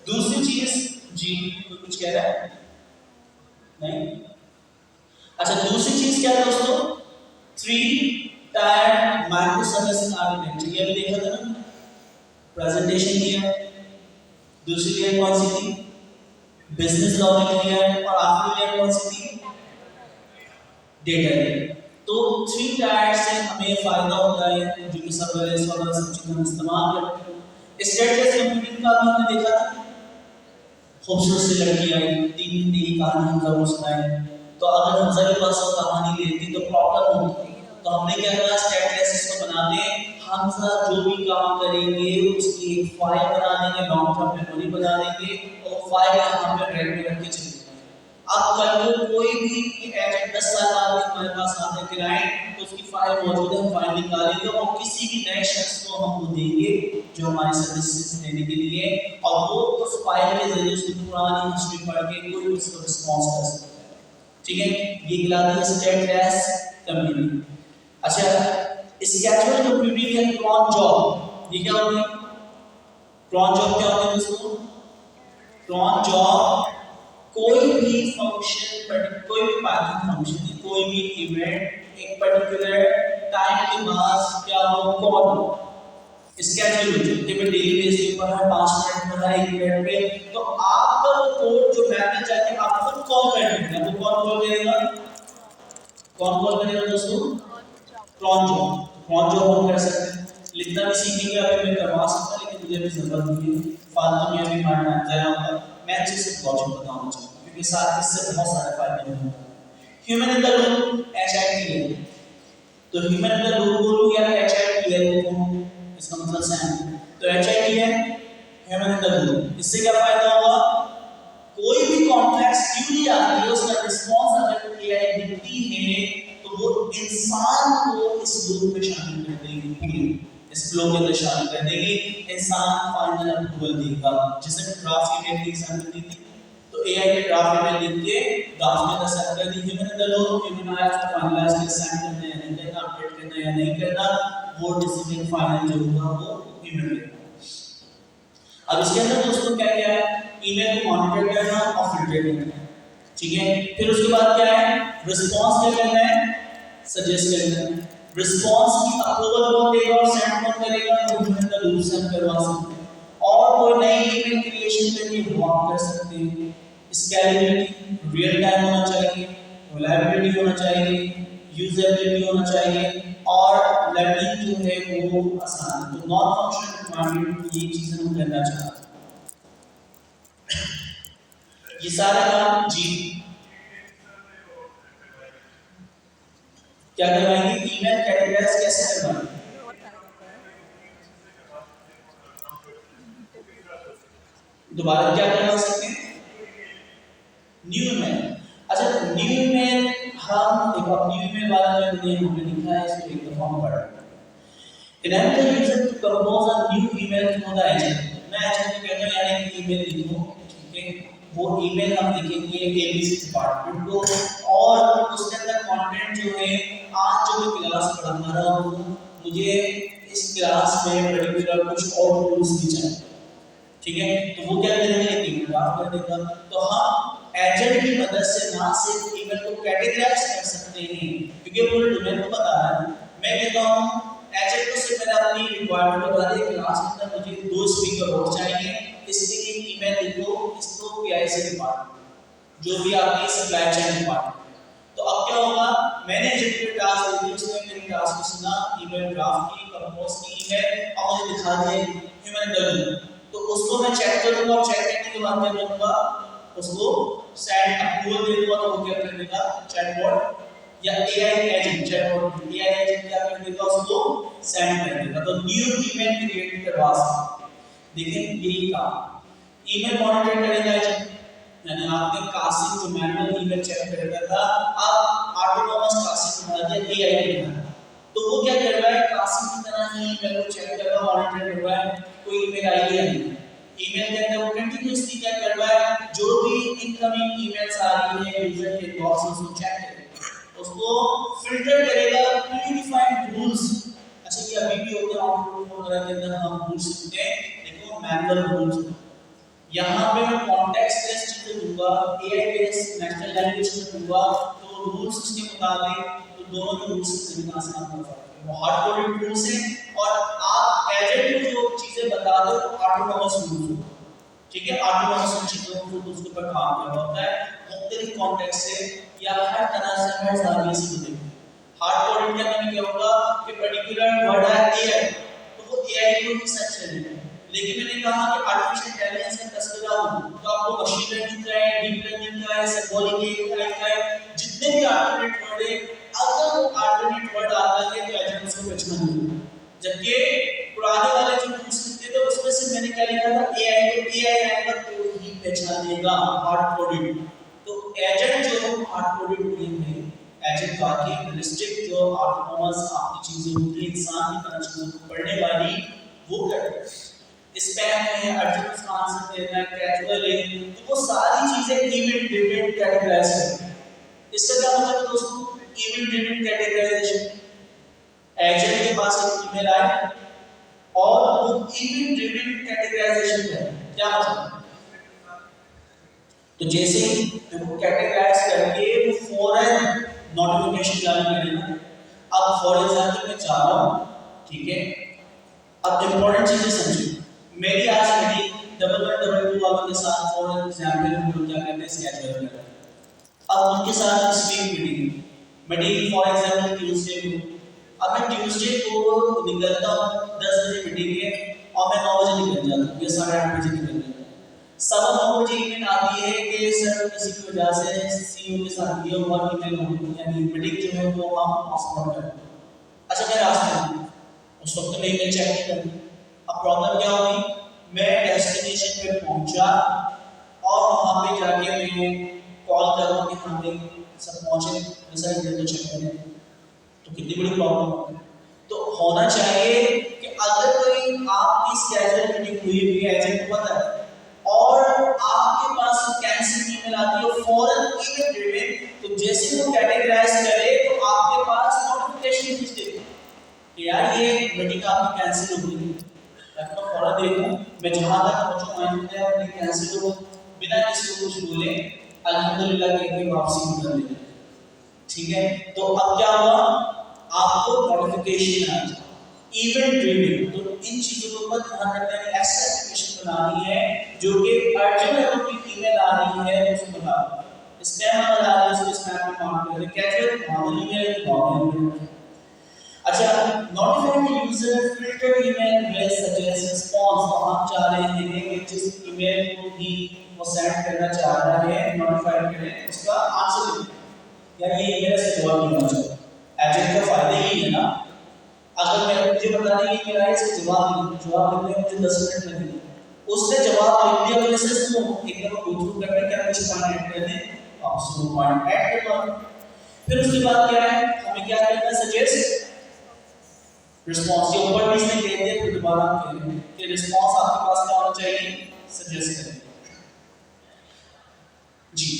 [SPEAKER 1] दूसरी चीज जी कुछ कह रहा है नहीं, अच्छा दूसरी चीज क्या है दोस्तों, 3 टायर माइक्रो सर्विस आर्किटेक्चर। ये भी देखा था ना, प्रेजेंटेशन किया। दूसरी लेयर कौन सी थी, बिजनेस लॉजिक लेयर, और आखिरी लेयर कौन सी थी, डेटा लेयर। तो 3 टायर से हमें फायदा होता है जो कि सब चीजें हम इस्तेमाल करते हैं। स्टेटलेस कंप्यूटिंग का भी हमने देखा था, खूबसूरत सी लड़की आई, 3 दिन की कहानी हम जरूर सुनाए। तो अगर हम जरूर पास कहानी लेती तो प्रॉब्लम होती। तो हमने क्या करा, स्टेटलेस इसको बनाते हैं, हम जो भी काम करेंगे उसकी एक फाइल बना देंगे, लॉन्ग टर्म मेमोरी बना देंगे और फाइल यहाँ पे रेड में रख के चलेंगे। अब कल को कोई भी 10 साल बाद हमारे पास आते क्लाइंट तो उसकी फाइल मौजूद है, हम फाइल निकालेंगे और किसी भी नए शख्स को हम वो देंगे जो हमारी सर्विसेज देने के लिए, और वो उस फाइल के जरिए उसकी पुरानी हिस्ट्री पढ़ के कोई उसको रिस्पॉन्स कर सकता है, ठीक है। ये गिलाती है स्टेटलेस कंप्यूटिंग। अच्छा स्केजुअल कंप्यूटिंग या क्रॉन जॉब, ये क्या होती है, क्रॉन जॉब क्या होती है दोस्तों, क्रॉन जॉब कोई भी फंक्शन, कोई भी पाइथन फंक्शन, कोई भी इवेंट एक पर्टिकुलर टाइम के बाद क्या हो कॉल हो, स्केड्यूल हो जाए कि डेली बेस के ऊपर हर 5 मिनट में, हर 1 मिनट पे, तो आपका वो कोड जो मैनेजर जाके आपको कॉल करेगा, तो कौन कॉल करेगा, कौन कॉल करेगा दोस्तों, क्रॉन जॉब। क्रॉन जॉब हम कर सकते हैं, लिखना भी सीखेंगे, अभी मैं करवा सकता हूं लेकिन मुझे भी जरूरत नहीं है, फालतू में अभी मारना जरा मैं अच्छे से लॉजिक बताना चाहूँगा क्योंकि साथ इससे बहुत सारे फायदे हैं। Human in the loop HITL, तो ह्यूमन इन द लूप बोलूं या HITL बोलूं, इसका मतलब सेम। तो HITL human in the loop, इससे क्या फायदा होगा, कोई भी कॉम्प्लेक्स क्वेरी आती है उसका रिस्पांस अगर AI देती है तो वो इंसान को इस लूप में शामिल कर देगी, पूरी इस फ्लो के अंदर शामिल कर देगी, इंसान फाइनल अप्रूवल देगा। जैसे ड्राफ्ट की एक एग्जांपल दी थी, तो AI के ड्राफ्ट में लिख के ड्राफ्ट में सेट कर दी, human in the loop, human आया उसको फाइनलाइज कर सेंड करना है नहीं करना, अपडेट करना है नहीं करना, वो डिसीजन फाइनल जो होगा वो ह्यूमन लेगा। अब इसके अंदर दोस्तों क्या क्या है, ईमेल को मॉनिटर करना और फिल्टर करना, ठीक है। फिर उसके बाद क्या है, रिस्पांस क्या करना है, सजेस्ट करना है। रिस्पांस की अप्रूवल कौन देगा और सेंड कौन करेगा, तो ह्यूमन का लूप सेंड करवा सकते हैं, और कोई नई ईमेल क्रिएशन करके वो आप कर सकते हैं। स्केलेबिलिटी, रियल टाइम होना चाहिए, रिलायबिलिटी होना चाहिए, यूजेबिलिटी होना चाहिए, और लर्निंग जो है वो आसान है। तो नॉन फंक्शनल रिक्वायरमेंट ये चीजें हम करना चाहते हैं। ये सारा काम जी क्या करवाएंगे, ईमेल कैटेगराइज कैसे करवाएंगे, दोबारा क्या करवा सकते हैं, न्यू ईमेल। अच्छा न्यू ईमेल हम देखो, न्यू ईमेल वाला जो हमने लिखा है इसको एक दफा हम पढ़ enable the user to compose a new email through the agent। मैं एजेंट को कहता हूं यार एक ईमेल लिखो, ठीक है, वो ईमेल हम लिखेंगे एबीसी डिपार्टमेंट को, और उसके अंदर कंटेंट जो है आज जो मैं क्लास पढ़ा रहा हूं मुझे इस क्लास में पर्टिकुलर कुछ और रूल्स भी चाहिए, ठीक है, तो वो क्या करेगा, एक ईमेल ड्राफ्ट कर देगा। तो हम एजेंट की मदद से ना सिर्फ ईमेल को कैटेगराइज कर सकते हैं, क्योंकि पूरे डोमेन को बता रहा है, मैं कहता हूं एजेंट को सिर्फ मैंने अपनी रिक्वायरमेंट बता दी, क्लास के अंदर मुझे 2 स्पीकर और चाहिए, इसके लिए ईमेल लिखो इसको पीआईसी डिपार्टमेंट, जो भी आपकी सप्लाई चेन डिपार्टमेंट। तो अब क्या होगा, मैंने एजेंट को टास्क दे दी, उसने मेरी टास्क को सुना, ईमेल ड्राफ्ट की, कंपोज की ईमेल और मुझे दिखा दिया कि मैंने डन, तो उसको मैं चेक करूंगा और चेक करने के बाद क्या करूंगा, उसको सेंड अप्रूवल दे दूंगा, तो वो क्या कर देगा, चैटबॉट या AI agent, chatbot AI agent क्या कर देगा, उसको सेंड कर देगा। तो न्यू ईमेल क्रिएट करवा सकते हैं। देखिए यही काम ईमेल मॉनिटर करेगा एजेंट, यानी आपने कासिम जो मैनुअल ईमेल चेक करता था, आप ऑटोनोमस कासिम बना दिया एआई ने, तो वो क्या कर रहा है, कासिम की तरह ही ईमेल को चेक कर रहा है, मॉनिटर कर रहा है, कोई ईमेल आई है नहीं, ईमेल के अंदर वो कंटीन्यूअसली क्या कर रहा है, जो भी इनकमिंग ईमेल्स आ रही है यूजर के इनबॉक्स में उसको चेक करेगा, उसको फिल्टर करेगा प्रीडिफाइंड रूल्स। अच्छा ये अभी भी होता है आउटपुट वगैरह के अंदर हम रूल्स लिखते हैं, देखो मैनुअल रूल्स, यहाँ पे मैं कॉन्टेक्स्ट बेस्ड चीजें दूंगा, एआई बेस्ड नेशनल लैंग्वेज में दूंगा, तो रूल्स उसके मुताबिक, तो दोनों के रूल्स से बिना से हम कर वो हार्ड कोडेड रूल्स हैं, और आप एजेंट को जो चीजें बता दो ऑटोनोमस रूल्स, ठीक है, ऑटोनोमस चीजों को उसके ऊपर काम करना होता है, मुख्तलिफ कॉन्टेक्स्ट से या हर तरह से हर जाविये से मिलेंगे। हार्ड कोडेड के अंदर क्या होगा कि पर्टिकुलर वर्ड है एआई, तो वो एआई को ही सर्च करेगा, लेकिन मैंने कहा कि आर्टिफिशियल इंटेलिजेंस का तस्करा हो तो आपको मशीन लर्निंग का है, डीप लर्निंग का है, सिंबॉलिक एआई का है, जितने भी अल्टरनेट वर्ड है, अगर वो अल्टरनेट वर्ड आता है तो एजेंट उसको पहचान लेगा। जबकि पुराने वाले जो रूल्स लिखते थे उसमें से मैंने क्या लिखा था, एआई को एआई रैंकर को ही पहचान लेगा हार्ड कोडेड। तो एजेंट जो है हार्ड कोडेड नहीं है, एजेंट बाकी रिस्ट्रिक्ट जो ऑटोनोमस आपकी चीजें होती है, इंसान की तरह चीजों को पढ़ने वाली, वो करेगा। स्पैम है, अर्जेंट उसका आंसर देना है, कैजुअल है, तो वो सारी चीजें इवेंट ड्रिवन कैटेगराइज है। इसका क्या मतलब है दोस्तों, इवेंट ड्रिवन कैटेगराइजेशन, एजेंट के पास एक ईमेल आया और वो इवेंट ड्रिवन कैटेगराइजेशन है, क्या मतलब, तो जैसे ही वो कैटेगराइज करके वो फौरन नोटिफिकेशन जारी करेगा। अब फॉर एग्जांपल मैं चाह रहा हूं, ठीक है, अब इंपॉर्टेंट चीजें समझिए, मेरी आज मीटिंग 1122 वालों के साथ फॉर एग्जांपल हम लोग क्या करते हैं, स्केड्यूल करते हैं। अब उनके साथ इस week meeting for example Tuesday को, अब मैं ट्यूसडे को निकलता हूं 10 बजे मीटिंग है और मैं 9 बजे निकल जाता हूं या 8:30 बजे निकल जाता हूं। 9:15 बजे ईमेल आती है कि सर किसी की वजह से सीईओ के साथ ये हुआ, ईमेल यानी मीटिंग जो है वो हम पोस्टपोन कर दें। अच्छा मैं रास्ते में उस वक्त में ईमेल चेक कर, अब प्रॉब्लम क्या होगी, मैं डेस्टिनेशन पे पहुंचा और वहां पे जाके मैं कॉल कर रहा हूं कि हम सब पहुंचे, जैसा ईमेल चेक करें, तो कितनी बड़ी प्रॉब्लम होगी। तो होना चाहिए कि अगर कोई आपकी स्केड्यूल मीटिंग हुई भी है, एजेंट को पता है, और आपके पास कैंसिल ईमेल आती है फौरन इवेंट ड्रिवन, तो जैसे वो कैटेगराइज करे तो आपके पास नोटिफिकेशन भेज देगा कि यार ये मीटिंग आपकी कैंसिल हो गई, मैं फौरन देखूं, मैं जहां तक पहुंचूं आइंदा और मीटिंग कैंसिल हो बिना किसी को कुछ बोले अल्हम्दुलिल्लाह कहकर वापसी कर लेते, ठीक है। तो अब क्या हुआ, आपको नोटिफिकेशन आ जाए इवेंट ड्रिवन, तो इन चीजों को ऊपर ध्यान रखना है, ऐसा एप्लीकेशन बनानी है जो कि अर्जेंट है, कोई ईमेल आ रही है उसको बता दो, स्पैम आ रहा है उसको स्पैम में मार्क कर दे, casual normal email normal email. अच्छा notifying user filter email will suggest response, तो हम चाह रहे हैं कि जिस ईमेल को भी वो सेंड करना चाह रहा है नोटिफाई करें उसका आंसर दें, या ये ईमेल से जवाब देना चाहिए। एजेंट का फायदा ही है ना। अगर मैं मुझे बता दें कि मेरा इसका जवाब लिखने में मुझे 10 मिनट लगेंगे, उसने जवाब लिख दिया तो इसे इसको एकदम गो थ्रू करने क्या कुछ पॉइंट ऐड कर दें, आप उसको पॉइंट ऐड कर दो। फिर उसके बाद क्या है, हमें क्या करना है, सजेस्ट रिस्पांस। के ऊपर भी इसने कह दिया, फिर दोबारा कह रहे हैं कि रिस्पांस आपके पास क्या होना चाहिए, सजेस्ट करें जी।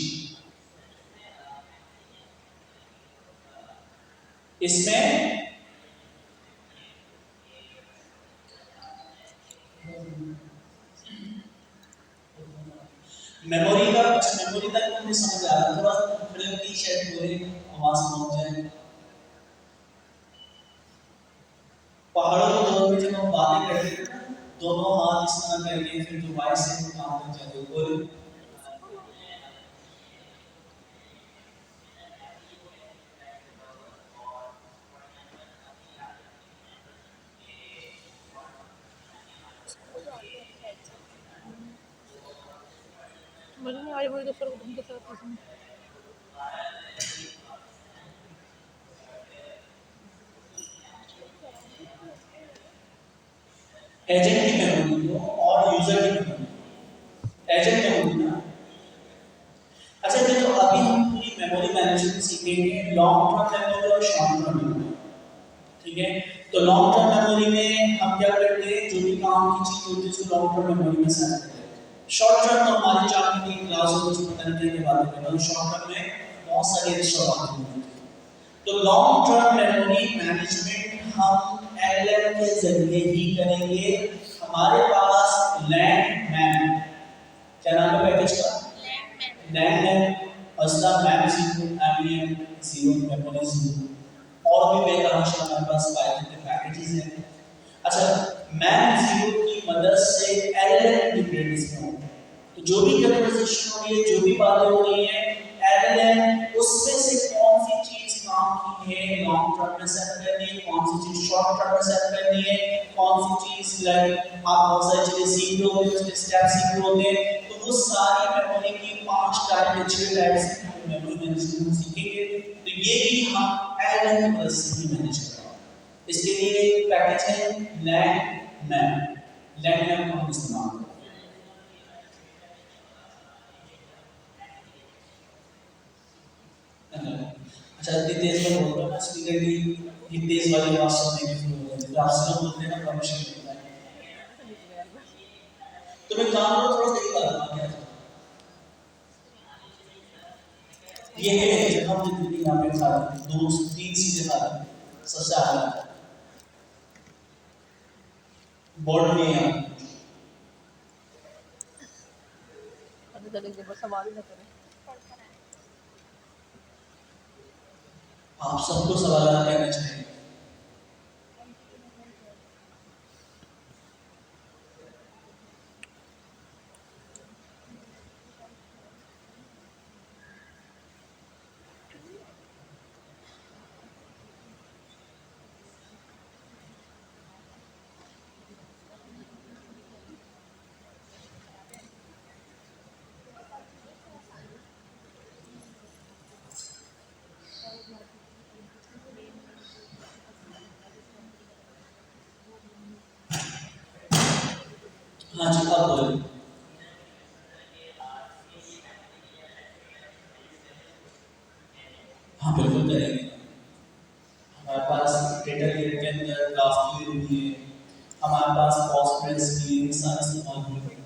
[SPEAKER 1] इसमें मेमोरी का, मेमोरी तक मुझे समझ आ रहा है, थोड़ा खड़े होकर शायद पूरे आवाज पहुंच जाए। पहाड़ों के दौर में जब हम बातें करते थे ना, दोनों हाथ इस तरह करके फिर जो वॉइस से हम काम कर जाते बोले।
[SPEAKER 2] मुझे नहीं आई वही तो फिर उनके साथ इसमें
[SPEAKER 1] एजेंट की मेमोरी को और यूजर की मेमोरी, एजेंट मेमोरी ना। अच्छा तो अभी हम पूरी मेमोरी मैनेजमेंट सीखेंगे, लॉन्ग टर्म मेमोरी और शॉर्ट टर्म मेमोरी, ठीक है। तो लॉन्ग टर्म मेमोरी में हम क्या करते हैं, जो भी काम की चीज होती है उसको लॉन्ग टर्म मेमोरी में सेव करते हैं। शॉर्ट टर्म तो हमारी 4 की क्लास में कुछ पता नहीं क्या बातें करना है, शॉर्ट टर्म में बहुत सारी एक्स्ट्रा बातें होती हैं। तो लॉन्ग टर्म मेमोरी मैनेजमेंट हम एलएम के जरिए ही करेंगे। हमारे पास लैंडमैन, क्या नाम है पैकेज का, लैंडमैन, असला mem zero, MEM zero, memory zero, और भी बेतहाशा हमारे पास पाइथन के पैकेजेस हैं। अच्छा, मैम जीरो की मदद से एलएम इंटीग्रेट इसमें होगा, तो जो भी कन्वर्सेशन हो रही है, जो भी बातें हो रही है, एलएम उसमें से कौन सी चीज काम की है लॉन्ग टर्म में सेट करनी है, कौन सी चीज शॉर्ट टर्म में सेट करनी है, कौन सी चीज लाइक आप बहुत सारी चीजें सीख रहे होते हैं, उसके स्टेप सीख रहे होते हैं, तो वो सारी मेमोरी की 5 टाइप या 6 टाइप से मेमोरी मैनेजमेंट सीखेंगे। तो ये भी हम एलएम की मदद से ही मैनेज कर रहे हैं। इसके लिए एक पैकेज है लैंडमैन, लैंडमैन को हम इस्तेमाल करते हैं। अच्छा, इतनी तेज में बोलता हूँ ना स्पीकर की, ये तेज वाली आवाज सुनने की शुरू हो जाती है, तो आप सब बोलते हैं ना परमिशन मिलता है। तो मैं काम करो थोड़ा सही बात है, ये है जब हम जिंदगी यहाँ पे खा रहे हैं, 2 3 चीजें खा रहे हैं, सबसे आगे बोर्ड में है,
[SPEAKER 2] अभी तक एक बार सवाल ही ना करें।
[SPEAKER 1] आप सबको सवाल कहना चाहिए। हाँ जी, अब बोलिए। हाँ बिल्कुल करेंगे। हमारे पास डेटा के अंदर ग्राफ की भी है, हमारे पास पॉस्टग्रेस की है, सारे इस्तेमाल होंगे।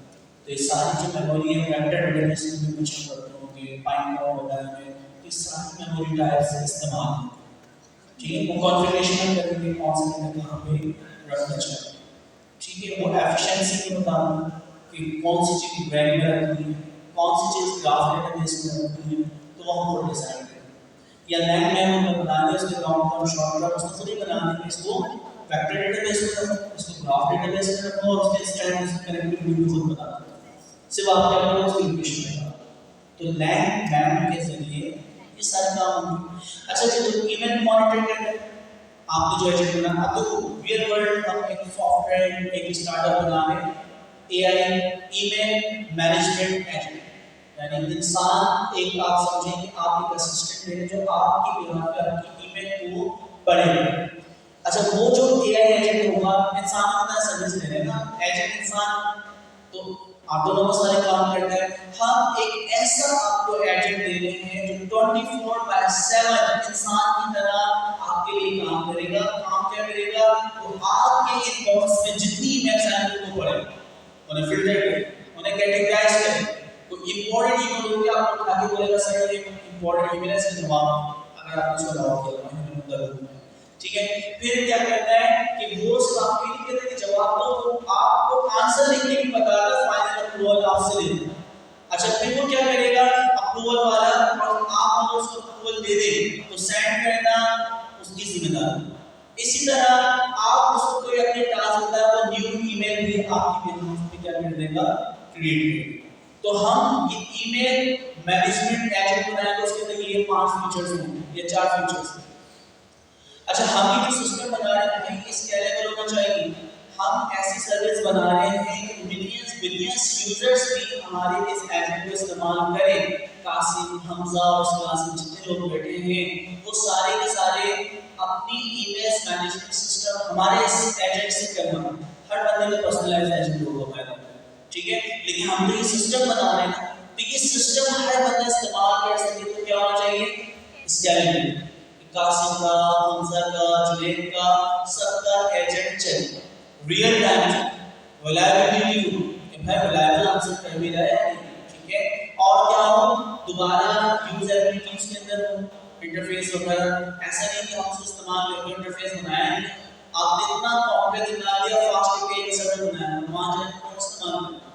[SPEAKER 1] तो ये सारी जो मेमोरी है वेक्टर डेटाबेस में भी कुछ करते होंगे, पाइथन वगैरह में, तो ये सारी मेमोरी टाइप्स इस्तेमाल होंगे। ठीक है, वो कॉन्फ़िगरेशन करेंगे कौन सा डेटा कहाँ पे रखना चाहिए। ठीक है, वो एफिशिएंसी के मुताबिक कि कौन सी चीज़ रैंक में रखनी है, कौन सी चीज़ ग्राफ डेटाबेस में रखनी है, तो वो हम लोग डिसाइड करेंगे। या लैंड में हम बता दें उसके लॉन्ग टर्म शॉर्ट टर्म उसको खुद ही बना देंगे, इसको वेक्टर डेटाबेस में रखो, इसको ग्राफ डेटाबेस में रखो, और उसके स्टैंड से कनेक्टिविटी भी खुद बता दें, सिर्फ आप क्या करो उसकी लोकेशन बता दो। तो लैंड मैप के जरिए ये सारे काम होंगे। अच्छा जी, जो इवेंट मॉनिटर करते हैं आपने जो एजेंट बना, अब तो रियल वर्ल्ड हम एक सॉफ्टवेयर एक स्टार्टअप बना रहे हैं, एआई ईमेल मैनेजमेंट एजेंट, यानी इंसान एक, आप समझें कि आप एक असिस्टेंट है जो आपकी बिना पे आपकी ईमेल को पड़ेगा। अच्छा वो जो एआई एजेंट होगा, इंसान अपना सर्विस दे रहे ना, एजेंट इंसान तो ऑटोनोमस वाले काम करता है। हम एक ऐसा आपको एजेंट दे रहे हैं जो 24/7 इंसान की तरह आपके लिए काम करेगा। काम क्या करेगा? वो आपके इनबॉक्स में जितनी ईमेल्स आएंगी वो पढ़ेगा, उन्हें फिल्टर करेगा, उन्हें कैटेगराइज करेगा। तो इंपॉर्टेंट ईमेल होगी आपको उठा के बोलेगा सर ये इंपॉर्टेंट ईमेल है, इसका जवाब अगर आपने उसको लॉग किया तो मैंने मुद्दा दूंगा। ठीक है, फिर क्या करता है कि वो सिर्फ आपको नहीं कहता कि जवाब दो, वो आपको आंसर लिख के भी बताता है, फाइनल अप्रूवल आपसे लेता है। अच्छा फिर वो क्या करेगा? अप्रूवल वाला, और आप अगर उसको अप्रूवल दे दे तो सेंड करना उसकी जिम्मेदारी। इसी तरह आप उसको कोई अपने टास्क देता है, वो न्यू ईमेल भी आपकी बिजनेस में क्या कर देगा? क्रिएट करेगा। तो हम ये ईमेल मैनेजमेंट एजेंट बनाएंगे, उसके अंदर ये 5 फीचर्स होंगे, ये 4 फीचर्स। अच्छा हम ये जो सिस्टम बना रहे हैं ये स्केलेबल होना चाहिए। हम ऐसी सर्विस बना रहे हैं कि मिलियंस बिलियंस यूजर्स भी हमारे इस एजेंट को इस्तेमाल करें। कासिम, हमजा और उस क्लास में जितने लोग बैठे हैं वो सारे के सारे अपनी ईमेल मैनेजमेंट सिस्टम हमारे इस एजेंट से करना। हर बंदे का पर्सनलाइज्ड एजेंट होगा, ठीक है, लेकिन हम तो ये सिस्टम बना रहे हैं, तो ये सिस्टम हर बंदा इस्तेमाल कर सके तो क्या होना चाहिए? स्केलेबल। कासिम का, हमजा का, जुनैद का, सबका एजेंट चले, रियल टाइम चले, रिलायबिलिटी हो कि भाई रिलायबल आंसर कर भी रहा है, ठीक है। और क्या हो? दोबारा यूजर एक्टिविटीज के अंदर इंटरफेस होता है। ऐसा नहीं कि हम उसको इस्तेमाल करके इंटरफेस बनाया नहीं, आपने इतना कॉम्प्लेक्स बना दिया, फास्ट पेज का सर्वर बनाया, वहां जाके कौन इस्तेमाल करेगा?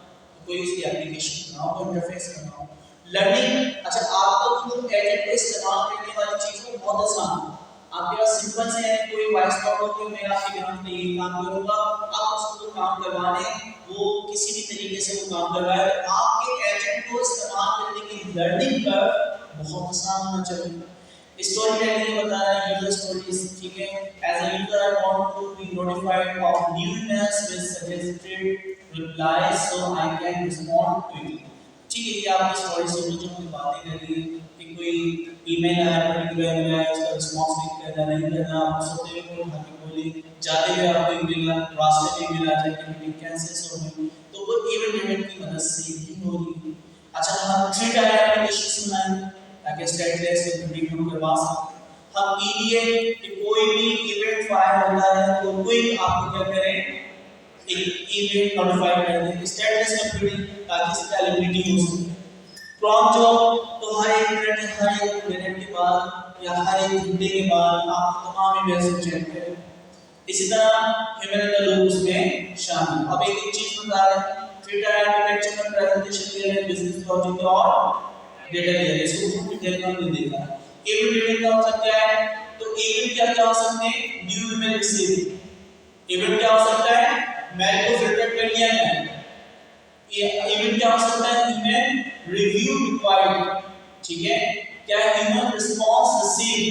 [SPEAKER 1] कोई उसकी एप्लीकेशन बनाओ, इंटरफेस बनाओ। लर्निंग, अच्छा आपको जो एजेंट को इस्तेमाल करने वाली चीज को बहुत आसान है। आपके पास सिंपल से है, कोई वॉइस प्रॉब्लम हो, मैं आपके ग्राउंड में ये काम करूंगा, आप उसको काम करवाने, वो किसी भी तरीके से वो काम करवाए, आपके एजेंट को इस्तेमाल करने की लर्निंग कर्व बहुत आसान होना चाहिए। स्टोरी टेलिंग बता रहा है, यूजर स्टोरीज, ठीक है। As a user I want to be notified of new emails with suggested replies so I can respond quickly. ठीक है, ये आपकी स्टोरी सुनो जो हमने बातें करी कि कोई ईमेल आया, पर्टिकुलर ईमेल आया, उसका रिस्पॉन्स नहीं करना, नहीं करना, आप सोते हुए कोई हमें बोली, जाते हुए आपको ईमेल, रास्ते में ईमेल आ जाए कि मीटिंग कैंसिल हो गई, तो वो इवेंट की मदद से ही होगी। अच्छा हम 3 टायर एप्लीकेशन बनाएंगे ताकि स्टेटलेस से मीटिंग हम करवा सकें। हम ईडीए कि कोई भी इवेंट फायर होता है तो कोई आपको क्या करें? एक इवेंट नोटिफाई कर दें, स्टेटस कंप्यूटिंग, ताकि स्केलेबिलिटी हो सके। प्रॉम्प्ट जॉब तो हर 1 मिनट के बाद या हर 1 घंटे के बाद आप तमाम ईमेल्स चेक करें। इसी तरह ह्यूमन इन द लूप उसमें शामिल। अब एक चीज बता रहे हैं, ट्विटर आर्किटेक्चर में प्रेजेंटेशन दिया है, बिजनेस लॉजिक और डेटा दिया है, इसको हम डिटेल में नहीं देखा। इवेंट ड्रिवन का हो सकता है, तो इवेंट क्या क्या हो सकते हैं? New email receive. इवेंट क्या हो सकता है? मेल को फिल्टर कर लिया मैंने। ये इवेंट क्या हो सकता है? ईमेल रिव्यू रिक्वायर्ड, ठीक है। क्या ह्यूमन रिस्पांस रिसीव,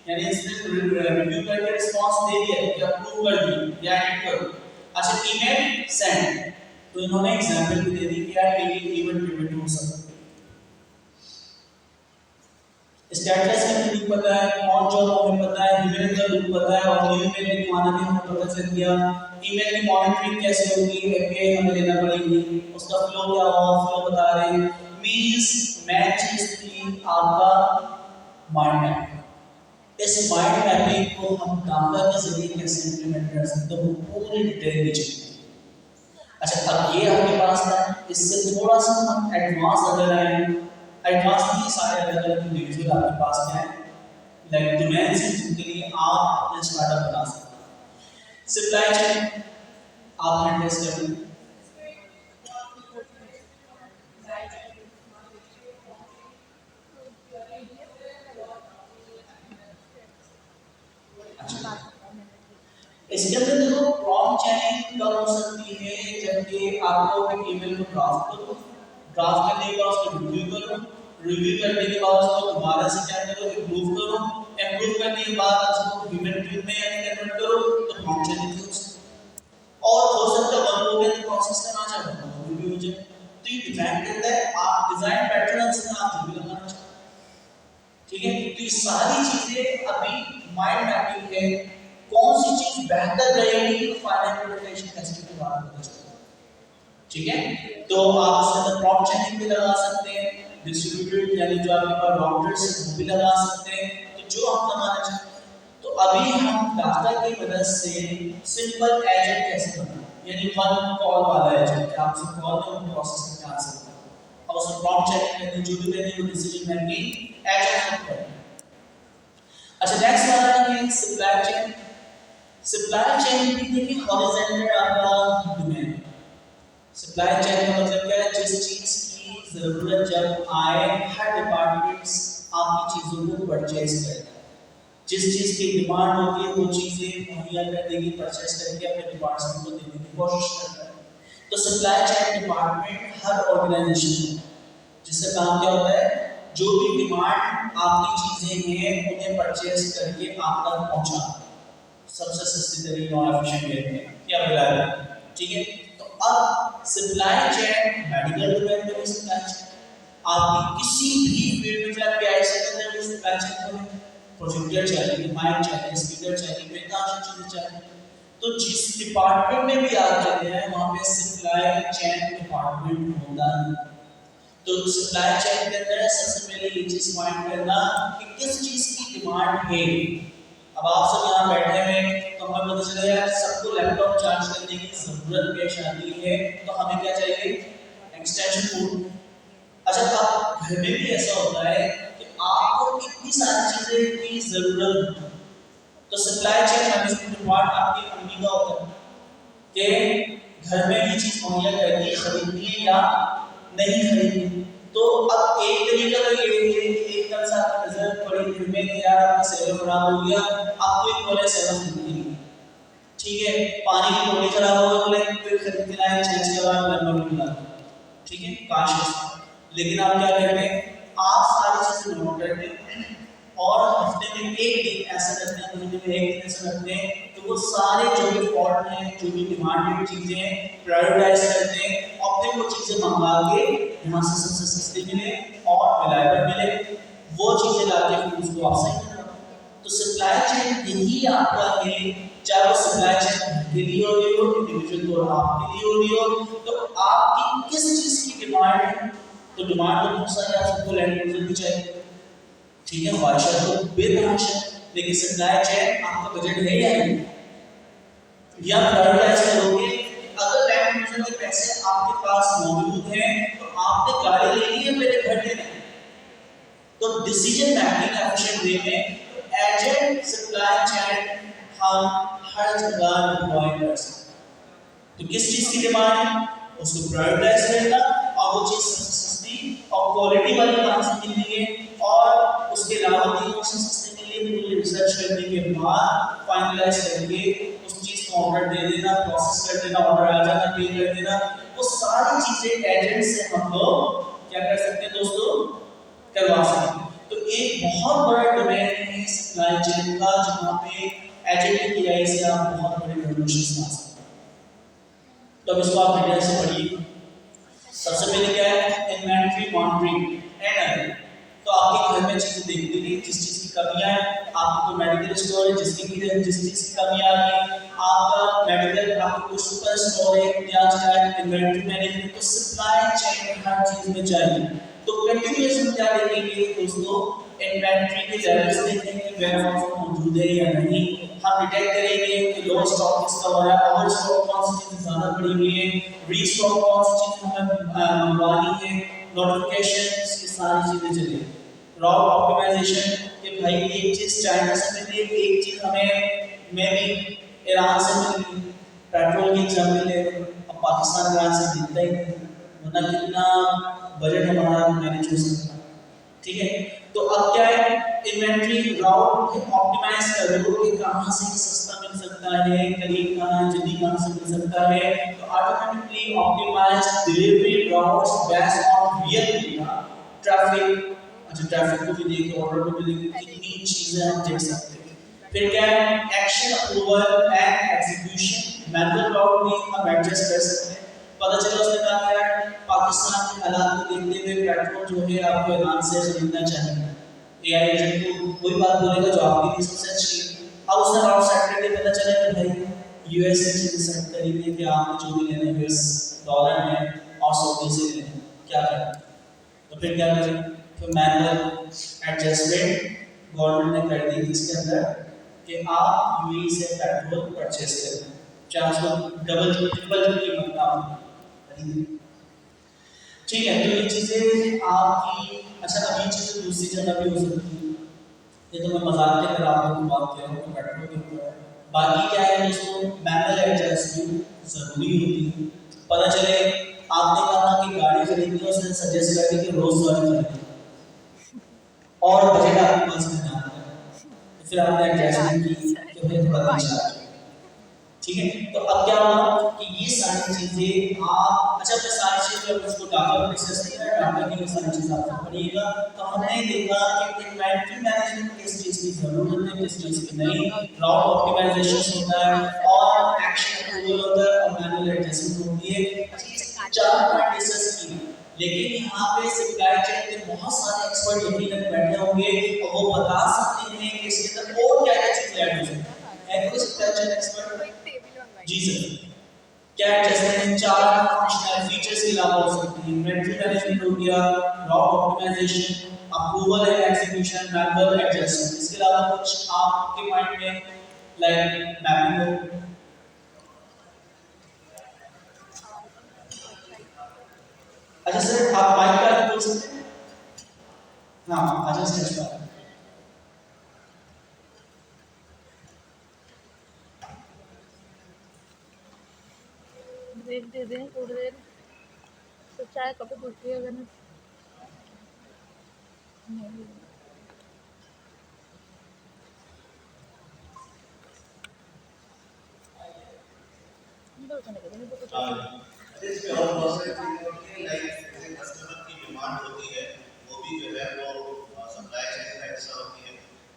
[SPEAKER 1] यानी इसने रिव्यू करके रिस्पांस दे दिया कि अप्रूव कर दी या एडिट करो। अच्छा ईमेल सेंड, तो इन्होंने एग्जांपल भी दे दी कि यार ये इवेंट ड्रिवन हो सकता है। स्टेटस कंप्यूटिंग पता है, ऑन जॉब हमें पता है, ईमेल का लूप पता है, और न्यू ईमेल लिखवाना भी हमें पता चल गया। ईमेल की मॉनिटरिंग कैसे होगी, एपीआई हमें लेना पड़ेगी, उसका फ्लो क्या होगा, फ्लो बता रहे हैं। मींस मैं चीज थी आपका माइंड मैप। इस माइंड मैपिंग को हम डाटा के जरिए कैसे इंप्लीमेंट कर सकते हैं, वो पूरी डिटेल में चाहिए। अच्छा अब ये आपके पास है, इससे थोड़ा सा हम एडवांस अगर आए, एडवांस नहीं, सारे अलग अलग इंडिविजुअल आपके पास हैं, लाइक डोमेन से जिनके लिए आप अपना स्टार्टअप बना सकते हैं। सप्लाई चेन आप हैंडल करें, इसके अंदर देखो प्रॉम्प्ट चेन कब हो सकती है? जबकि आपको एक ईमेल को ड्राफ्ट करो, ड्राफ्ट करने के बाद उसको रिव्यू करो, रिव्यू करने के बाद उसको दोबारा से क्या करो? इम्प्रूव करो, इम्प्रूव करने के बाद उसको ह्यूमन ट्यूब में कन्वर्ट करो, तो प्रॉम्प्ट चेन हो सकती है। और हो सकता है वन मोर प्रोसेस करना चाहते हो, रिव्यू हो जाए, तो ये डिफाइन करता है आप डिजाइन पैटर्न से आप रिव्यू लगाना चाहते हैं, ठीक है। तो ये सारी चीजें अभी माइंड मैपिंग है, कौन सी चीज बेहतर रहेगी, तो फाइनल प्रिपरेशन टेस्टिंग के बाद पता चलेगा। ठीक है, तो आप इसके अंदर प्रॉम्प्ट चेकिंग भी लगा सकते हैं, डिस्ट्रीब्यूटेड यानी जो आपके पास राउटर्स है वो भी लगा सकते हैं, तो जो आप लगाना चाहते हैं। तो अभी हम डाटा की मदद से सिंपल एजेंट कैसे बनाएं, यानी वन कॉल वाला एजेंट, आपसे कॉल में वो प्रोसेस करके आ सकता है और उसमें प्रॉम्प्ट चेकिंग करनी, जो भी करनी वो डिसीजन मेकिंग एजेंट करना। अच्छा, नेक्स्ट वाला है सप्लाई चेन। सप्लाई चेन भी देखिए हॉरिजॉन्टल आपका डोमेन। सप्लाई चेन का मतलब क्या है, जिस चीज की जरूरत जब आए हर डिपार्टमेंट्स आपकी चीजों को परचेज करता है, जिस चीज की डिमांड होती है वो चीजें मुहैया कर देगी, परचेज करके अपने डिपार्टमेंट को देने की कोशिश करता है। तो सप्लाई चेन डिपार्टमेंट हर ऑर्गेनाइजेशन जिसका काम क्या होता है, जो भी डिमांड आपकी चीजें हैं उन्हें परचेज करके आप तक पहुंचाना सबसे सस्ती तरीके और एफिशिएंट वे में या रिलायबल। ठीक है, तो अब सप्लाई चेन मेडिकल डोमेन में भी सप्लाई चेन, आपकी किसी भी फील्ड में चाहे पीआईसी के अंदर भी सप्लाई चेन हो, प्रोजेक्टर चाहिए, माइक चाहिए, स्पीकर चाहिए, बेताज चीजें चाहिए, तो जिस डिपार्टमेंट में भी आप चले जाए वहां पे सप्लाई चेन डिपार्टमेंट होता है। तो सप्लाई चेन के अंदर सबसे पहले ये चीज माइंड करना कि किस चीज की डिमांड है। अब आप सब यहाँ बैठे हैं तो हमें पता चला यार सबको लैपटॉप चार्ज करने की जरूरत पेश आती है, तो हमें क्या चाहिए, एक्सटेंशन पोर्ट। अच्छा, अब घर में भी ऐसा होता है कि आपको इतनी सारी चीजें की जरूरत है, तो सप्लाई चेन मैनेजमेंट डिपार्टमेंट आपकी अम्मी का होता है कि घर में ये चीज मुहैया करनी है, खरीदनी है या नहीं खरीदनी। तो अब एक तरीका तो ये है कि एक तरह से आपकी नजर पड़ी घर में कि यार आपका सेवा खराब हो गया, आपको एक बोले सेवा खरीदनी है, ठीक है, पानी की टोटी खराब हो गई, बोले फिर खरीद के लाए, चेंज करवाए, नंबर मिला, ठीक है, काश। लेकिन आप क्या करते हैं, आप सारी चीजें नोट करते हैं और हफ्ते में एक दिन ऐसा करते हैं, महीने में एक दिन ऐसा करते हैं, तो वो सारे जो भी फॉल्ट हैं, जो भी डिमांडेड चीजें हैं, प्रायोरिटाइज करते हैं और फिर वो चीजें मंगा के यहाँ से सबसे सस्ती मिले और रिलायबल मिले, वो चीजें लाके फिर उसको आप सही करना। तो सप्लाई चेन यही आपका है, चाहे वो सप्लाई चेन के लिए हो रही हो, इंडिविजुअल तौर आपके लिए हो रही हो, तो आपकी किस चीज की डिमांड है, तो डिमांड तो बहुत सारी आप सबको लैंड यूजर भी चाहिए, ठीक है, ख्वाहिशात तो बेतहाशा, लेकिन सप्लाई चेन आपका बजट है या नहीं, या प्रायोरिटाइज करोगे। अगर लैंड यूजर के पैसे आपके पास मौजूद हैं तो आपने गाड़ी ले ली है, मेरे घर लेना है, तो डिसीजन मेकिंग एफिशिएंट वे में एजेंट सप्लाई चेन हम हर जगह डिप्लॉय कर सकते हैं। तो किस चीज की डिमांड है उसको प्रायोरिटाइज करना और वो चीज सबसे सस्ती और क्वालिटी वाली कहां से मिल रही है और उसके अलावा भी कौन सी सस्ती मिल रही है, पूरी रिसर्च करने के बाद फाइनलाइज करके उस चीज को ऑर्डर दे देना, प्रोसेस कर देना, ऑर्डर आ जाना, पे कर देना, वो सारी चीजें एजेंट से हम लोग क्या कर सकते हैं दोस्तों, करवा सकते हैं। तो एक बहुत बड़ा डोमेन है सप्लाई चेन का, जहां पे एजेंट की राय से आप बहुत बड़े कंक्लूजन्स ला सकते हैं। तो अब इसको आप डिटेल से पढ़िए। सबसे पहले क्या है, इन्वेंटरी मॉनिटरिंग एंड, तो आपके घर में चीजें देखते रहिए, जिस चीज की कमियां है, आपको कोई मेडिकल स्टोर है जिस चीज की कमी आ रही है, आपका मेडिकल आपको कोई सुपर स्टोर है या चाहे इन्वेंटरी मैनेजमेंट, तो सप्लाई चेन हर चीज में चाहिए। तो कंटिन्यूअस हम क्या देखेंगे दोस्तों, इन्वेंटरी के लेवल्स देखेंगे, वेयरहाउस में मौजूद है या नहीं, हम डिटेक्ट करेंगे कि लो स्टॉक किसका हो रहा है, ओवर स्टॉक कौन सी चीजें ज्यादा पड़ी हुई है, रीस्टॉक कौन सी चीजें हमें मंगवानी है, नोटिफिकेशंस, ये सारी चीजें चलेंगी। राउट ऑप्टिमाइजेशन कि भाई एक चीज चाइना से मिल रही है, एक चीज हमें मे बी ईरान से मिल रही है, पेट्रोल की एग्जांपल ले, अब पाकिस्तान ईरान से मिलता ही नहीं, वरना कितना बजट हमारा मैनेज हो सकता है, ठीक है। तो अब क्या है, इन्वेंटरी राउट ऑप्टिमाइज कर लो कि कहां से सस्ता मिल सकता है, करीब कहां है, जल्दी कहां से मिल सकता है, तो automatically optimize delivery routes based on real data, traffic, अच्छा ट्रैफिक को भी देख, ऑर्डर को भी देख, कितनी चीजें हम देख सकते हैं। फिर क्या है, action approval and execution, manual route भी हम एडजस्ट कर सकते हैं। पता चला उसने कहा यार पाकिस्तान के हालात को देखते हुए पेट्रोल जो है आपको ईरान से खरीदना चाहिए, एआई एजेंट को कोई बात बोलेगा जो आपके लिए सबसे अच्छी है, अब उसने राउट सेट कर दिया, पता चला कि भाई यूएस ने चीजें सेट करी थी कि आपने जो भी लेना यूएस डॉलर में और सऊदी से लेना, क्या करें? तो फिर क्या करें? फिर मैनुअल एडजस्टमेंट गवर्नमेंट ने कर दी इसके अंदर कि आप यूएई से पेट्रोल परचेस करें, चाहे उसको डबल ट्रिपल कीमत ना हो, ठीक है? तो ये चीजें आपकी, अच्छा अब ये चीजें दूसरी जगह भी हो सकती है, ये तो मैं मजाक के अंदर आप लोगों को बात कर रहा हूँ पेट्रोल के ऊपर। बाकी क्या है दोस्तों, मैनुअल एडजस्टमेंट जरूरी होती है। पता चले आपने कहा कि गाड़ी खरीदनी है, उसने सजेस्ट कर दी कि रोज रॉयल खरीदो और बजट आपके पास में ना आता है, तो फिर आपने एडजस्टमेंट की कि भाई थोड़ा नीचे आ जाए, ठीक है? तो अब क्या हुआ कि ये सारी चीजें आप, अच्छा मैं सारी चीजें उसको डाटा पर डिस्कस नहीं कर रहा, डाटा की सारी चीजें आपको पढ़िएगा। तो हमने देखा कि इन्वेंटरी मैनेजमेंट किस चीज की जरूरत है, किस चीज की नहीं, राउट ऑप्टिमाइजेशन होता है और एक्शन अप्रूवल होता है और मैनुअल एडजस्टमेंट होती है। चार पॉइंट डिस्कस की, लेकिन यहाँ पे सप्लाई चेन के बहुत सारे एक्सपर्ट यकीनन बैठे होंगे और वो बता सकते हैं कि इसके अंदर और क्या क्या चीजें ऐड हो सकती है। कोई सप्लाई चेन एक्सपर्ट? जी सर, क्या एडजस्टमेंट चार फंक्शनल फीचर्स के अलावा हो सकती है, इन्वेंटरी मैनेजमेंट हो गया, route optimisation, approval and execution, manual adjustment, इसके अलावा कुछ आपके माइंड में लाइक मैपिंग हो? अच्छा सर आप माइक पे आके बोल सकते हैं? हाँ अच्छा स्टेज पर।
[SPEAKER 2] ब्रेक दे दें थोड़ी देर, तो चाय कब तक उठती है अगर नहीं तो उसने कहा नहीं तो कुछ
[SPEAKER 3] इसमें और बहुत सारी चीजें होती हैं, लाइक जैसे कस्टमर की डिमांड होती है, वो भी जो है वो सप्लाई चेन का हिस्सा होती है।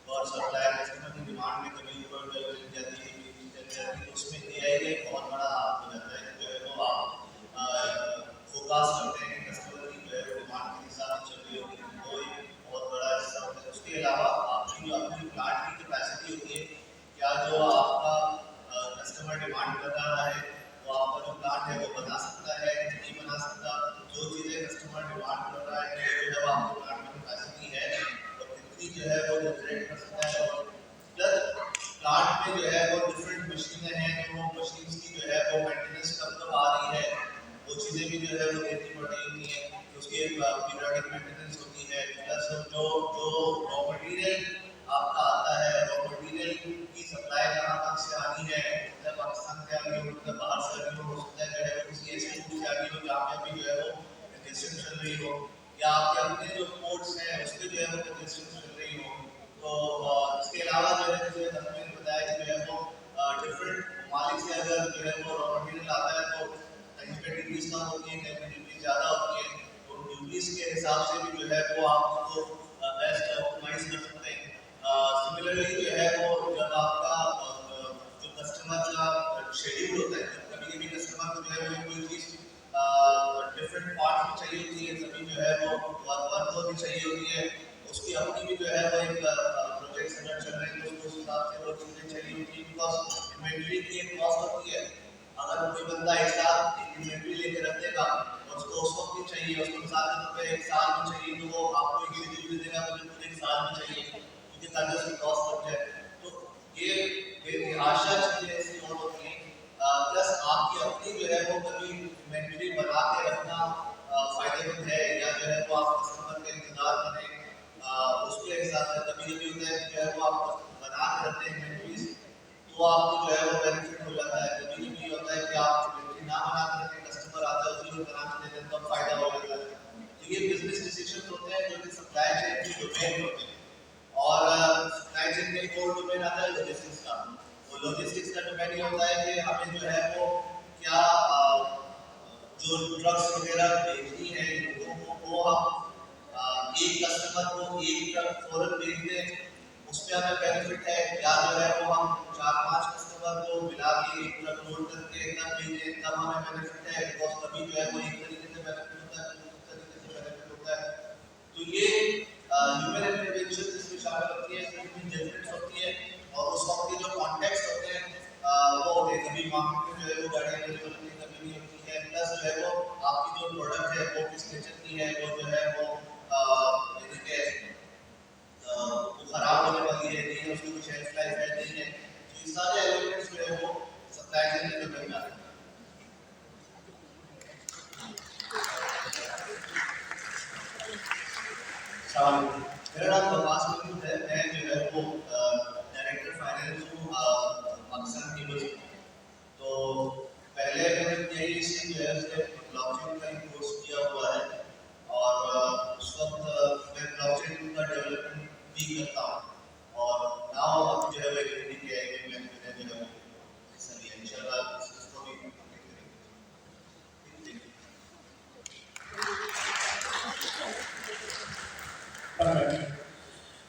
[SPEAKER 3] और सप्लाई कस्टमर की डिमांड में कभी ऊपर चली जाती है, नीचे चली जाती है, उसमें एआई का एक बहुत बड़ा हाथ हो जाता है, जो है वो आप फोकास्ट करते हैं कि कस्टमर की जो है डिमांड के हिसाब से चल रही होगी, वो एक बहुत बड़ा हिस्सा होता है। उसके अलावा आपकी जो अपनी प्लांट की कैपेसिटी होती है, क्या जो आपका कस्टमर डिमांड कर रहा है वो आपका जो प्लांट है वो बना सकता है कि नहीं बना सकता, जो चीज़ें कस्टमर डिमांड कर रहा है जो है वो आपके प्लांट में कैपेसिटी है और कितनी जो है वो जनरेट कर सकता है। और प्लस प्लांट में जो है वो डिफरेंट मशीनें हैं, जो वो मशीन्स की जो है वो मेंटेनेंस कब कब आ रही है, वो चीज़ें भी जो है वो देखनी पड़ रही होती है, उसकी पीरियडिक मेंटेनेंस होती है। प्लस जो जो रॉ मटेरियल आपका आता है, रॉ मटेरियल की सप्लाई कहाँ कहाँ से आनी है, पाकिस्तान से आ रही हो, मतलब बाहर से आ रही हो सकता है जो है वो किसी ऐसे रूट से आ रही हो जहाँ पे अभी जो है वो कंजेस्शन चल रही हो, या आपके अपने जो पोर्ट्स हैं उस पर जो है वो कंजेस्शन चल रही हो। तो इसके अलावा जो है जैसे हमने बताया कि जो है वो डिफरेंट ममालिक से अगर जो है वो रॉ मटेरियल आता है तो कहीं पे ड्यूटीज कम होती है, कहीं पे ड्यूटीज ज़्यादा होती है, तो ड्यूटीज के हिसाब से भी जो है वो आप उसको बेस्ट ऑप्टिमाइज कर सकते हैं। सिमिलरली जो है वो जब आपका जो कस्टमर का शेड्यूल होता है, कभी कभी कस्टमर को जो है वो कोई चीज़ डिफरेंट पार्ट्स में चाहिए होती है, कभी जो है वो वर्क भी चाहिए होती है, उसकी अपनी भी जो है वो एक प्रोजेक्ट अगर चल रहे हैं तो उस हिसाब से वो चीज़ें चाहिए होती है, बिकॉज इन्वेंट्री की एक कॉस्ट होती है। अगर कोई बंदा एक साथ एक इन्वेंट्री लेके रख देगा और उसको उस वक्त भी चाहिए, उसको मिसाल के तौर पे एक साल में चाहिए, तो वो आपको एक शेड्यूल दे देगा मुझे पूरे एक साल में चाहिए, क्योंकि ताकि उसकी कॉस्ट बढ़ जाए। तो ये आशा चीज़ें ऐसी और होती हैं। प्लस आपकी अपनी जो है वो कभी इन्वेंट्री बना के रखना फायदेमंद है, या जो है वो आप कस्टमर का इंतजार करें उसके हिसाब से कभी कभी होता है जो है वो आप बना के रखते हैं इन्वेंट्रीज, तो आपको जो है वो बेनिफिट हो जाता है। कभी कभी होता है कि आप इन्वेंट्री ना बना के रखें, कस्टमर आता है उसी को बना के देते हैं, तब फायदा हो जाता है। तो ये बिजनेस डिसीजन होते हैं जो कि सप्लाई चेन की डोमेन होते हैं। और सप्लाई चेन में एक और डोमेन आता है लॉजिस्टिक्स का। वो लॉजिस्टिक्स का डोमेन ये होता है कि हमें जो है वो क्या जो ड्रग्स वगैरह भेजनी है लोगों को, वो हम एक कस्टमर को एक ट्रक फौरन भेज दें, उसमें हमें बेनिफिट है, या जो है वो हम 4-5 कस्टमर को मिला के एक ट्रक लोड करके तब भेजें, तब हमें बेनिफिट है, बिकॉज तभी जो है वो एक तरीके से बेनिफिट होता है, दूसरे तरीके से बेनिफिट होता है। तो ये ह्यूमन इंटरवेंशन इसमें शामिल होती है, इसमें जजमेंट्स होती है, और उस वक्त की जो मेरा नाम प्रकाश महमूद है। मैं जो है वो डायरेक्टर फाइनेंस हूँ पाकिस्तान केबल से। तो पहले मैंने PIDC जो है उससे ब्लॉकचेन का कोर्स किया हुआ है और उस वक्त मैं ब्लॉकचेन का डेवलपमेंट भी करता हूँ और नाउ अब जो है वो एक्टिविटी किया है कि मैंने जो है हिस्सा लिया। इंशाल्लाह इसको भी कंप्लीट करेंगे।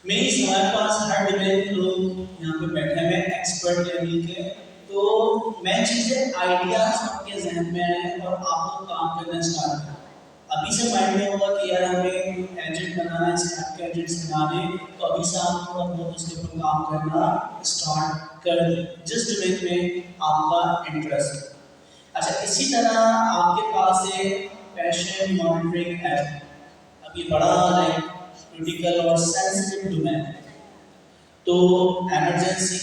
[SPEAKER 1] मेरी हमारे पास हर डिबेट के लोग यहाँ पे बैठे हुए एक्सपर्ट लेवल के, तो मैं चीजें आइडियाज आपके जहन में आए और आपको काम करना स्टार्ट करें। अभी से माइंड में होगा कि यार हमें एजेंट बनाना है, स्नैप के एजेंट्स बनाने, तो अभी से आप थोड़ा बहुत उसके ऊपर काम करना स्टार्ट कर दें जिस डिबेट में आपका इंटरेस्ट है। अच्छा, इसी तरह आपके पास एक पैशन मॉनिटरिंग ऐप, अभी बड़ा लाइक क्रिटिकल और सेंसिटिव डोमेन है। तो इमरजेंसी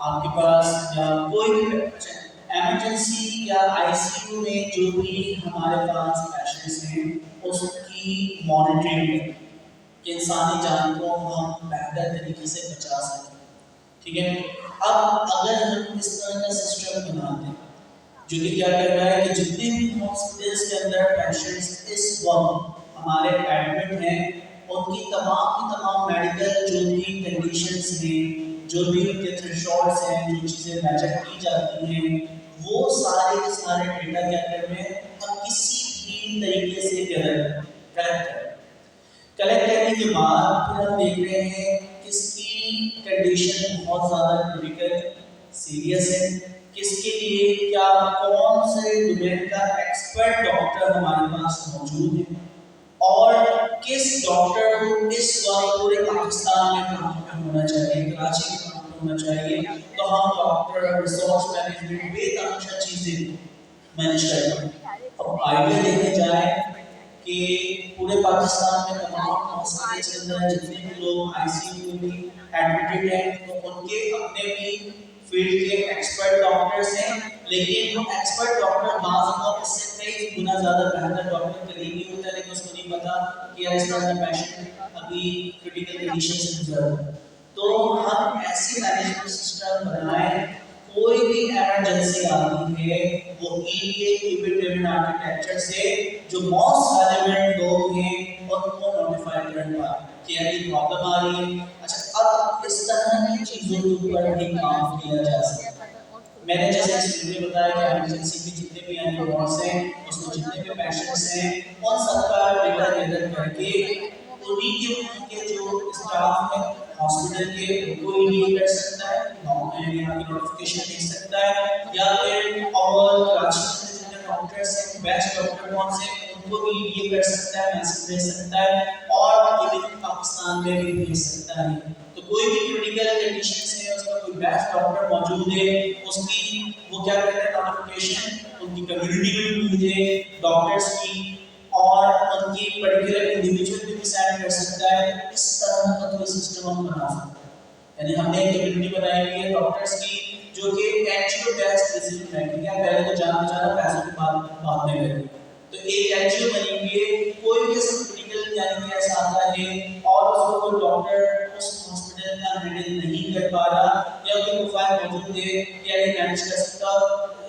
[SPEAKER 1] आपके पास या कोई भी इमरजेंसी या ICU में जो भी हमारे पास पेशेंट्स हैं उसकी मॉनिटरिंग कि इंसानी जान को हम बेहतर तरीके से बचा सकें। ठीक है, अब अगर हम इस तरह का सिस्टम बनाते हैं जो कि क्या कर रहा है कि जितने भी हॉस्पिटल्स के अंदर पेशेंट्स इस वक्त हमारे एडमिट हैं उनकी तमाम की तमाम मेडिकल जो भी कंडीशंस हैं, जो भी उनके थ्रेशोल्ड्स हैं, जो चीज़ें मेजर की जाती हैं, वो सारे के सारे डेटा क्या कर रहे हैं हम किसी भी तरीके से कलेक्ट करने के बाद फिर हम देख रहे हैं किसकी कंडीशन बहुत ज़्यादा क्रिटिकल सीरियस है, किसके लिए क्या कौन से डोमेन का एक्सपर्ट डॉक्टर हमारे पास मौजूद है और किस डॉक्टर को इस वक्त पूरे पाकिस्तान में कहाँ पे होना चाहिए, कराची में कहाँ पे होना चाहिए, तो हम डॉक्टर रिसोर्स मैनेजमेंट बेतहाशा चीज़ें मैनेज करते हैं। अब आइडिया देखे जाए कि पूरे पाकिस्तान में तमाम हॉस्पिटल्स के अंदर जितने भी लोग ICU में एडमिटेड हैं तो उनके अपने भी फील्ड के एक्सपर्ट डॉक्टर्स हैं, लेकिन वो एक्सपर्ट डॉक्टर बाज़ और इससे कई गुना ज़्यादा बेहतर डॉक्टर करीबी होता है, लेकिन उसको नहीं पता कि यार इस तरह का पेशेंट अभी क्रिटिकल कंडीशन से गुजर रहा है। तो हम ऐसी मैनेजमेंट सिस्टम बनाएं, कोई भी इमरजेंसी आती है वो EDA इक्विपमेंट आर्किटेक्चर से जो मोस्ट रेलेवेंट लोग हैं उनको नोटिफाई करना कि यार ये प्रॉब्लम आ रही है। अच्छा, अब इस तरह की चीज़ों के ऊपर भी काम किया जा सकता है। मैंने जैसे इसलिए बताया कि इमरजेंसी के जितने भी वार्ड्स हैं उसमें जितने भी पेशेंट्स हैं उन सबका डेटा गैदर करके उनके जो स्टाफ है हॉस्पिटल के उनको EDA कर सकता है, यहाँ की नोटिफिकेशन देख सकता है, या फिर और कराची में जितने डॉक्टर्स हैं बेस्ट डॉक्टर कौन से उनको भी EDA कर सकता है, मैसेज भेज सकता है और इवन पाकिस्तान में भी भेज सकता है। तो कोई भी क्रिटिकल कंडीशन है उसका कोई बेस्ट डॉक्टर मौजूद है, उसकी वो क्या करते हैं नोटिफिकेशन उनकी कम्युनिटी में भेजे डॉक्टर्स की और उनकी पर्टिकुलर इंडिविजुअल भी डिसाइड कर सकता है। इस तरह का कोई सिस्टम हम बना सकते हैं। यानी हमने एक कम्युनिटी बनाई हुई है डॉक्टर्स की जो कि एनजीओ बेस्ड डिसीजन मेकिंग है, पहले तो जाना पैसों की बात में करें तो एक एनजीओ बनी हुई है, कोई भी क्रिटिकल यानी कि ऐसा आता है और उसको कोई डॉक्टर उस हॉस्पिटल का हैंडल नहीं कर पा रहा या कोई प्रोफाइल मौजूद है या नहीं मैनेज कर सकता,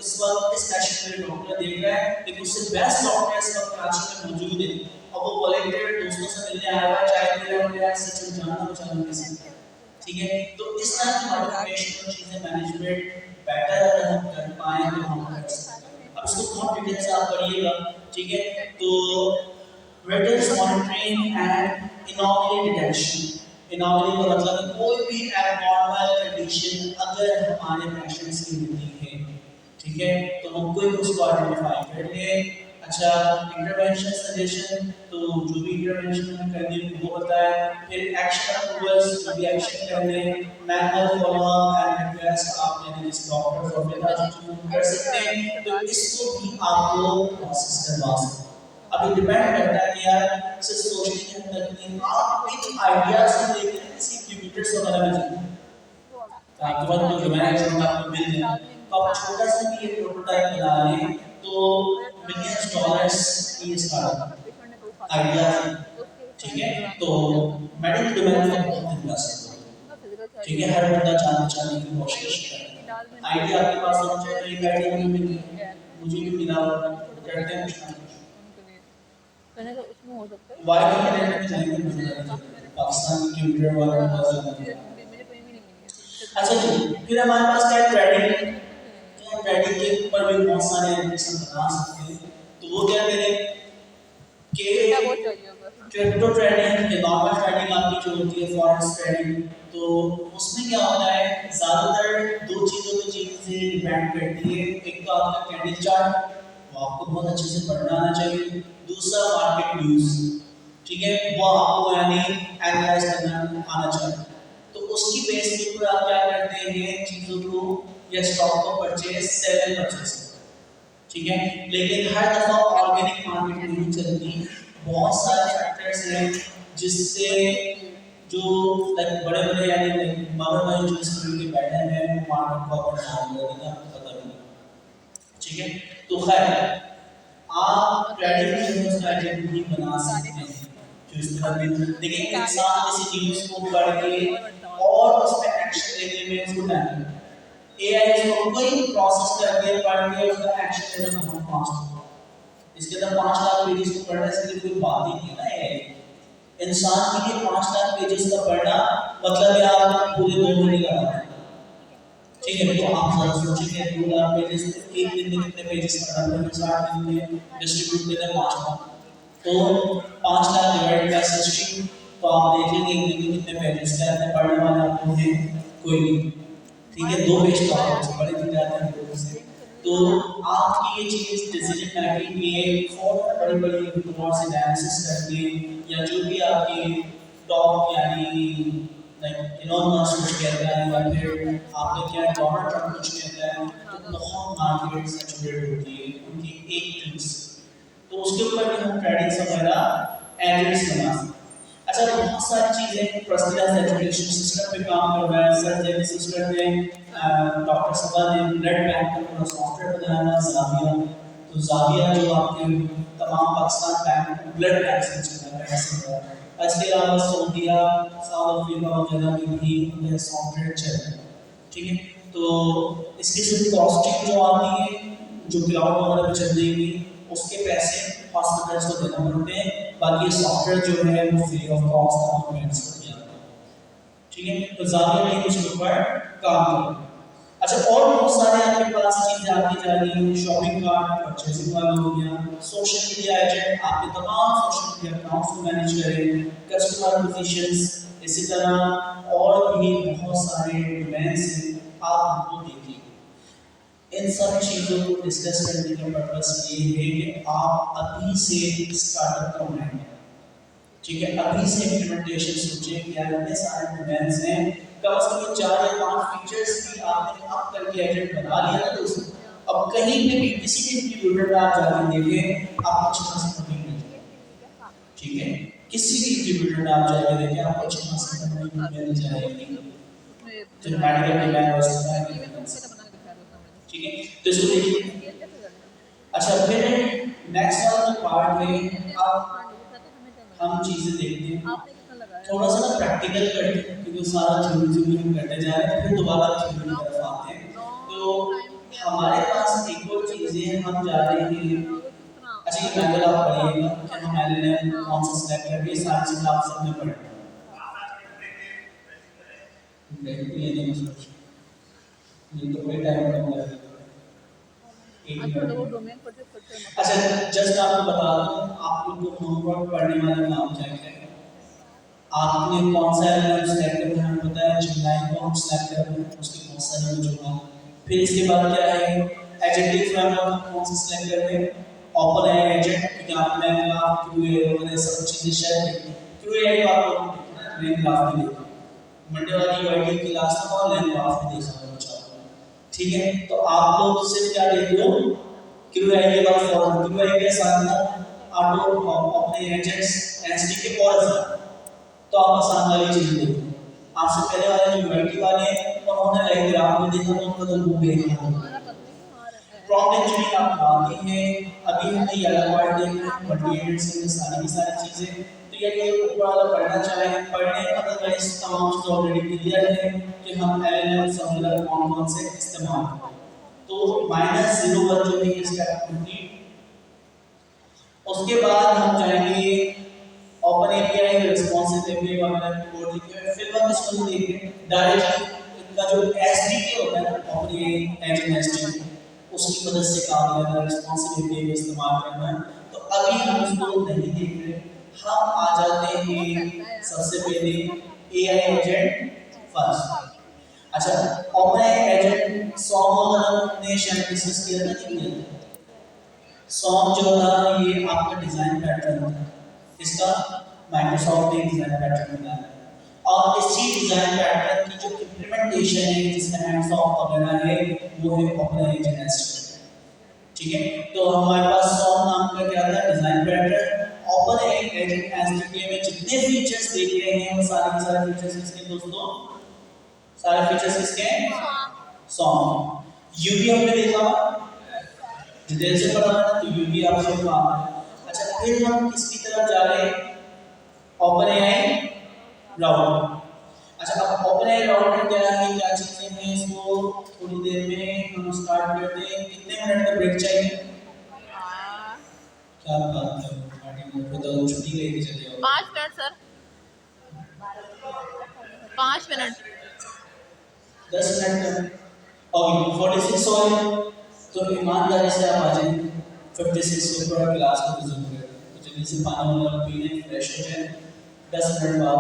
[SPEAKER 1] इस वक्त इस पैशन में डॉक्टर देख रहा है लेकिन उससे बेस्ट डॉक्टर इस वक्त कराची में मौजूद है और वो वॉलंटियर दोस्तों से मिलने आया हुआ चाय पी रहा है, सच में जानना बचाना कैसे, ठीक है। तो इस तरह की मॉडिफिकेशन और चीजें मैनेजमेंट बेटर अगर हम कर पाए तो हम कर सकते हैं। अब इसको बहुत डिटेल से आप पढ़िएगा, ठीक है। तो वेटर्स मॉनिटरिंग एंड इनॉर्मली डिटेक्शन, इनॉर्मली का मतलब कोई भी एबनॉर्मल कंडीशन अगर हमारे पेशेंट्स की मिलती है, ठीक है, तो हम कोई उसको आइडेंटिफाई कर ले। अच्छा, इंटरवेंशन सजेशन, तो जो भी इंटरवेंशन हमें करनी है वो बताया, फिर एक्शन अप्रूवल्स, जो भी एक्शन करने, मैनुअल फॉलोअप एंड रिक्वेस्ट आप यानी जिस डॉक्टर को बेटा जो कर सकते हैं, तो इसको भी आपको प्रोसेस करवा सकते हैं। अभी डिपेंड करता है कि यार सिर्फ सोचने के अंदर नहीं, आप इन आइडियाज को लेकर किसी कंप्यूटर्स वगैरह में जाइए, आपके पास जो डिवाइस होगा आपको मिल जाएगा, तो आप छोटा सा भी ये प्रोटोटाइप बना लें तो $millions की स्टार्ट आइडिया ठीक है, तो मेडिकल डोमेन में बहुत इंटरेस्ट है, ठीक है, हर बंदा जानने की कोशिश करता है। आइडिया आपके पास होना चाहिए, तो एक आइडिया मुझे मिल गया, मुझे भी मिला, करते हैं कुछ ना कुछ। वाई कॉम्बिनेटर में जाएंगे पाकिस्तान के कंप्यूटर वाले पास। अच्छा जी, फिर हमारे पास क्या है, ट्रेडिंग। तो ट्रेडिंग के ऊपर भी बहुत सारे एप्लीकेशन बना सकते हैं। तो वो क्या करें कि क्रिप्टो ट्रेडिंग या नॉर्मल ट्रेडिंग आपकी जो होती है फॉरेक्स ट्रेडिंग, तो उसमें क्या होता है, ज़्यादातर दो चीज़ों पे चीज़ें डिपेंड करती है। एक तो आपका कैंडल चार्ट, वो आपको बहुत अच्छे से पढ़ना आना चाहिए। दूसरा मार्केट न्यूज़, ठीक है, वो आपको यानी एनालाइज करना आना चाहिए। तो उसकी बेस के ऊपर आप क्या करते हैं, चीज़ों को या स्टॉक को परचेज सेल एंड परचेज, ठीक है। लेकिन हर दफ़ा ऑर्गेनिक मार्केट नहीं चलती, बहुत सारे फैक्टर्स हैं जिससे जो बड़े बड़े यानी मगरमच्छ जो इस फील्ड के बैठे हैं मार्केट को अपन डाउन करेगा, पता नहीं, ठीक है। तो खैर आप ट्रेडिंग स्ट्रैटेजी भी बना सकते हैं जो इस तरह की, लेकिन इंसान किसी न्यूज़ को पढ़ के और उस पर एक्शन लेने में उसको टाइम, एआई इसको कोई प्रोसेस करके पढ़ के उसका एक्शन लेना बहुत फास्ट होगा। इसके अंदर 5 लाख पेजेस को पढ़ने से कोई बात ही नहीं है ना। एआई इंसान के लिए 5 लाख पेजेस का पढ़ना मतलब है आप पूरे 2 महीने का पढ़ना, ठीक है। तो आप जरा सोचिए 2 लाख पेजेस एक दिन में कितने पेजेस पढ़ना है, 60 दिन में डिस्ट्रीब्यूट करना 5 लाख, तो 5 लाख डिवाइड बाय 60, तो आप देखेंगे एक दिन में कितने पेजेस का है, पढ़ने वाला आपको है कोई नहीं, ठीक है। 2 पेज तो आप बड़े दिन जाते हैं लोगों से। तो आपकी ये चीज़ डिसीजन मेकिंग में फौरन बड़ी-बड़ी रिपोर्ट्स एनालिसिस करके या जो भी आपके टॉप यानी लाइक इलॉन मस्क कुछ कहता है या फिर आपने क्या डोनाल्ड ट्रंप कुछ कहता है, तो बहुत मार्केट सैचुरेट होती है उनकी एक ट्वीट से। तो उसके ऊपर भी हम ट्रेडिंग्स वगैरह एजेंट्स बना सकते हैं। अच्छा, तो बहुत सारी चीज़ें पर्सनलाइज्ड एजुकेशन सिस्टम पे काम कर रहा है सर, जैसे सिस्टम में डॉक्टर सबा ने ब्लड बैंक का पूरा सॉफ्टवेयर बनाया ज़ाविया। तो ज़ाविया जो आपके तमाम पाकिस्तान बैंक ब्लड बैंक से चल रहा है। इसके अलावा सऊदीया, साउथ अफ्रीका वगैरह में भी यह सॉफ्टवेयर चल रहा है, ठीक है। तो इसकी सिर्फ कॉस्टिंग जो आती है, जो क्लाउड वगैरह पे चल रही है, उसके पैसे हॉस्पिटल्स को देना पड़ते हैं, बाकी सॉफ्टवेयर जो है वो फ्री ऑफ कॉस्ट गवर्नमेंट को दिया जाता है, ठीक है। तो ज़्यादा नहीं उसके ऊपर काम करें। अच्छा, और बहुत सारे आपके पास चीज़ें आती जा रही हैं, शॉपिंग कार्ट, परचेजिंग वाला हो गया, सोशल मीडिया एजेंट आपके तमाम सोशल मीडिया अकाउंट्स को मैनेज करें, कस्टमर एक्विजिशंस, इसी तरह और भी बहुत सारे डोमेन्स हैं, आप उनको देखिए। इन सब चीज़ों को डिस्कस करने का पर्पस ये है कि आप अभी से स्टार्टअप को बनाएंगे, ठीक है। अभी से इम्प्लीमेंटेशन सोचें कि यार इतने सारे डोमेन्स हैं, कम से कम 4 या 5 फीचर्स की आपने अब करके एजेंट बना लिया ना दोस्तों। अब कहीं पे भी किसी भी इंस्टीट्यूट में आप जाके देखें आपको अच्छी खासी कंपनी मिल जाएगी, ठीक है। किसी भी इंस्टीट्यूट में आप जाके देखें आपको अच्छी खासी कंपनी मिल जाएगी जो मेडिकल डिवाइस है, ठीक है। तो इसको देखिए। अच्छा, फिर नेक्स्ट वाला पार्ट में आप हम चीज़ें देखते हैं, थोड़ा सा ना प्रैक्टिकल करते हैं क्योंकि सारा थ्योरी हम करते जा रहे हैं, फिर दोबारा थ्योरी की तरफ आते हैं। तो हमारे पास एक और चीज़ें हम जा रहे हैं। अच्छा, ये मैनुअल आप पढ़िएगा कि हम एलएलएम कौन सा सिलेक्ट करके ये सारी चीज़ें आप सबने पढ़ी। ये नहीं सोच, ये तो कोई टाइम कम लगेगा। अच्छा, जस्ट आपको बता दूं, आप लोग को होमवर्क पढ़ने वाला काम क्या है। आपने कौन सा एलिमेंट सेलेक्ट करना है, पता है जिमनाई को हम सेलेक्ट करते हैं, उसके बहुत सारे वजूद हैं। फिर इसके बाद क्या है, एजेंटिव फ्रेमवर्क कौन सा सेलेक्ट करते हैं, ओपन है एजेंट, क्योंकि आपने ग्राफ क्यूए वगैरह सब चीज़ें शेयर की। क्यूए का आप लोग लेन ग्राफ भी देखो, मंडे वाली यूआईडी की क्लास में और लेन ग्राफ भी देख सकते हो, ठीक है। तो आप लोग सिर्फ क्या देख लो, क्यूआई के बाद फॉरवर्ड, क्यूआई के साथ ऑटो अपने एजेंट्स एसटी के फॉरवर्ड, तो आप आसान वाली चीज़ देखो। आपसे पहले वाले जो यूआईटी वाले हैं उन्होंने लाइक ग्राफ में देखा तो उनका तो वो देखा प्रॉब्लम इंजीनियरिंग आप आती है। अभी हमने येलो पार्ट देखा, मटेरियल्स में सारी की सारी चीज़ें, तो तो ये ऊपर वाला पढ़ना चाहे पढ़ने, अदरवाइज तमाम चीज़ ऑलरेडी क्लियर है कि हम एलएलएम समझकर कौन कौन से इस्तेमाल करें। तो -01 जो है स्टेप कंप्लीट। उसके बाद हम जाएंगे ओपन एपीआई, रिस्पॉन्सिव एपीआई वगैरह कोड लिखे हुए, फिर हम इसको देखेंगे डायरेक्टली इनका जो एसडीके होता है ना, ओपन एपीआई एसडीके, उसकी मदद से काम करना, रिस्पॉन्सिव एपीआई का इस्तेमाल करना। तो अभी हम इसको नहीं देख रहे, हम आ जाते हैं सबसे पहले एआई एजेंट फर्स्ट। अच्छा, ओपन एआई एजेंट सॉन्ग वगैरह ने शायद डिस्कस किया था कि नहीं किया? सॉन्ग जो था ये आपका डिजाइन पैटर्न था, इसका माइक्रोसॉफ्ट ने डिजाइन पैटर्न बनाया और इसी डिजाइन पैटर्न की जो इम्प्लीमेंटेशन है जिसका हैंड्स ऑफ वगैरह है वो है ओपन एजेंट एसडीके। ठीक है, तो हमारे पास सॉन्ग नाम का क्या था design pattern. Open agent SDK में जितने फीचर्स देख रहे हैं वो सारे के सारे फीचर्स किसके दोस्तों? सारे फीचर्स किसके? सॉन्ग। यूवी हमने देखा डिटेल से पढ़ा था, तो यूवी आपको काम है। अच्छा, फिर हम किसकी तरफ जा रहे हैं? Open AI router. अच्छा, अब ओपन एआई राउटर क्या है, क्या चीजें हैं, इसको थोड़ी देर में हम स्टार्ट करते हैं। कितने मिनट का ब्रेक चाहिए? क्या बात है, तो छुट्टी लेके चले आओ।
[SPEAKER 2] 5 मिनट सर, 5 मिनट,
[SPEAKER 1] 10 मिनट का ओके 46 हो गए, तो ईमानदारी से आप आ जाएं 56 के ऊपर क्लास को रिज्यूम करें। तो जल्दी से पानी वाला पीने, फ्रेश हो जाए, 10 मिनट बाद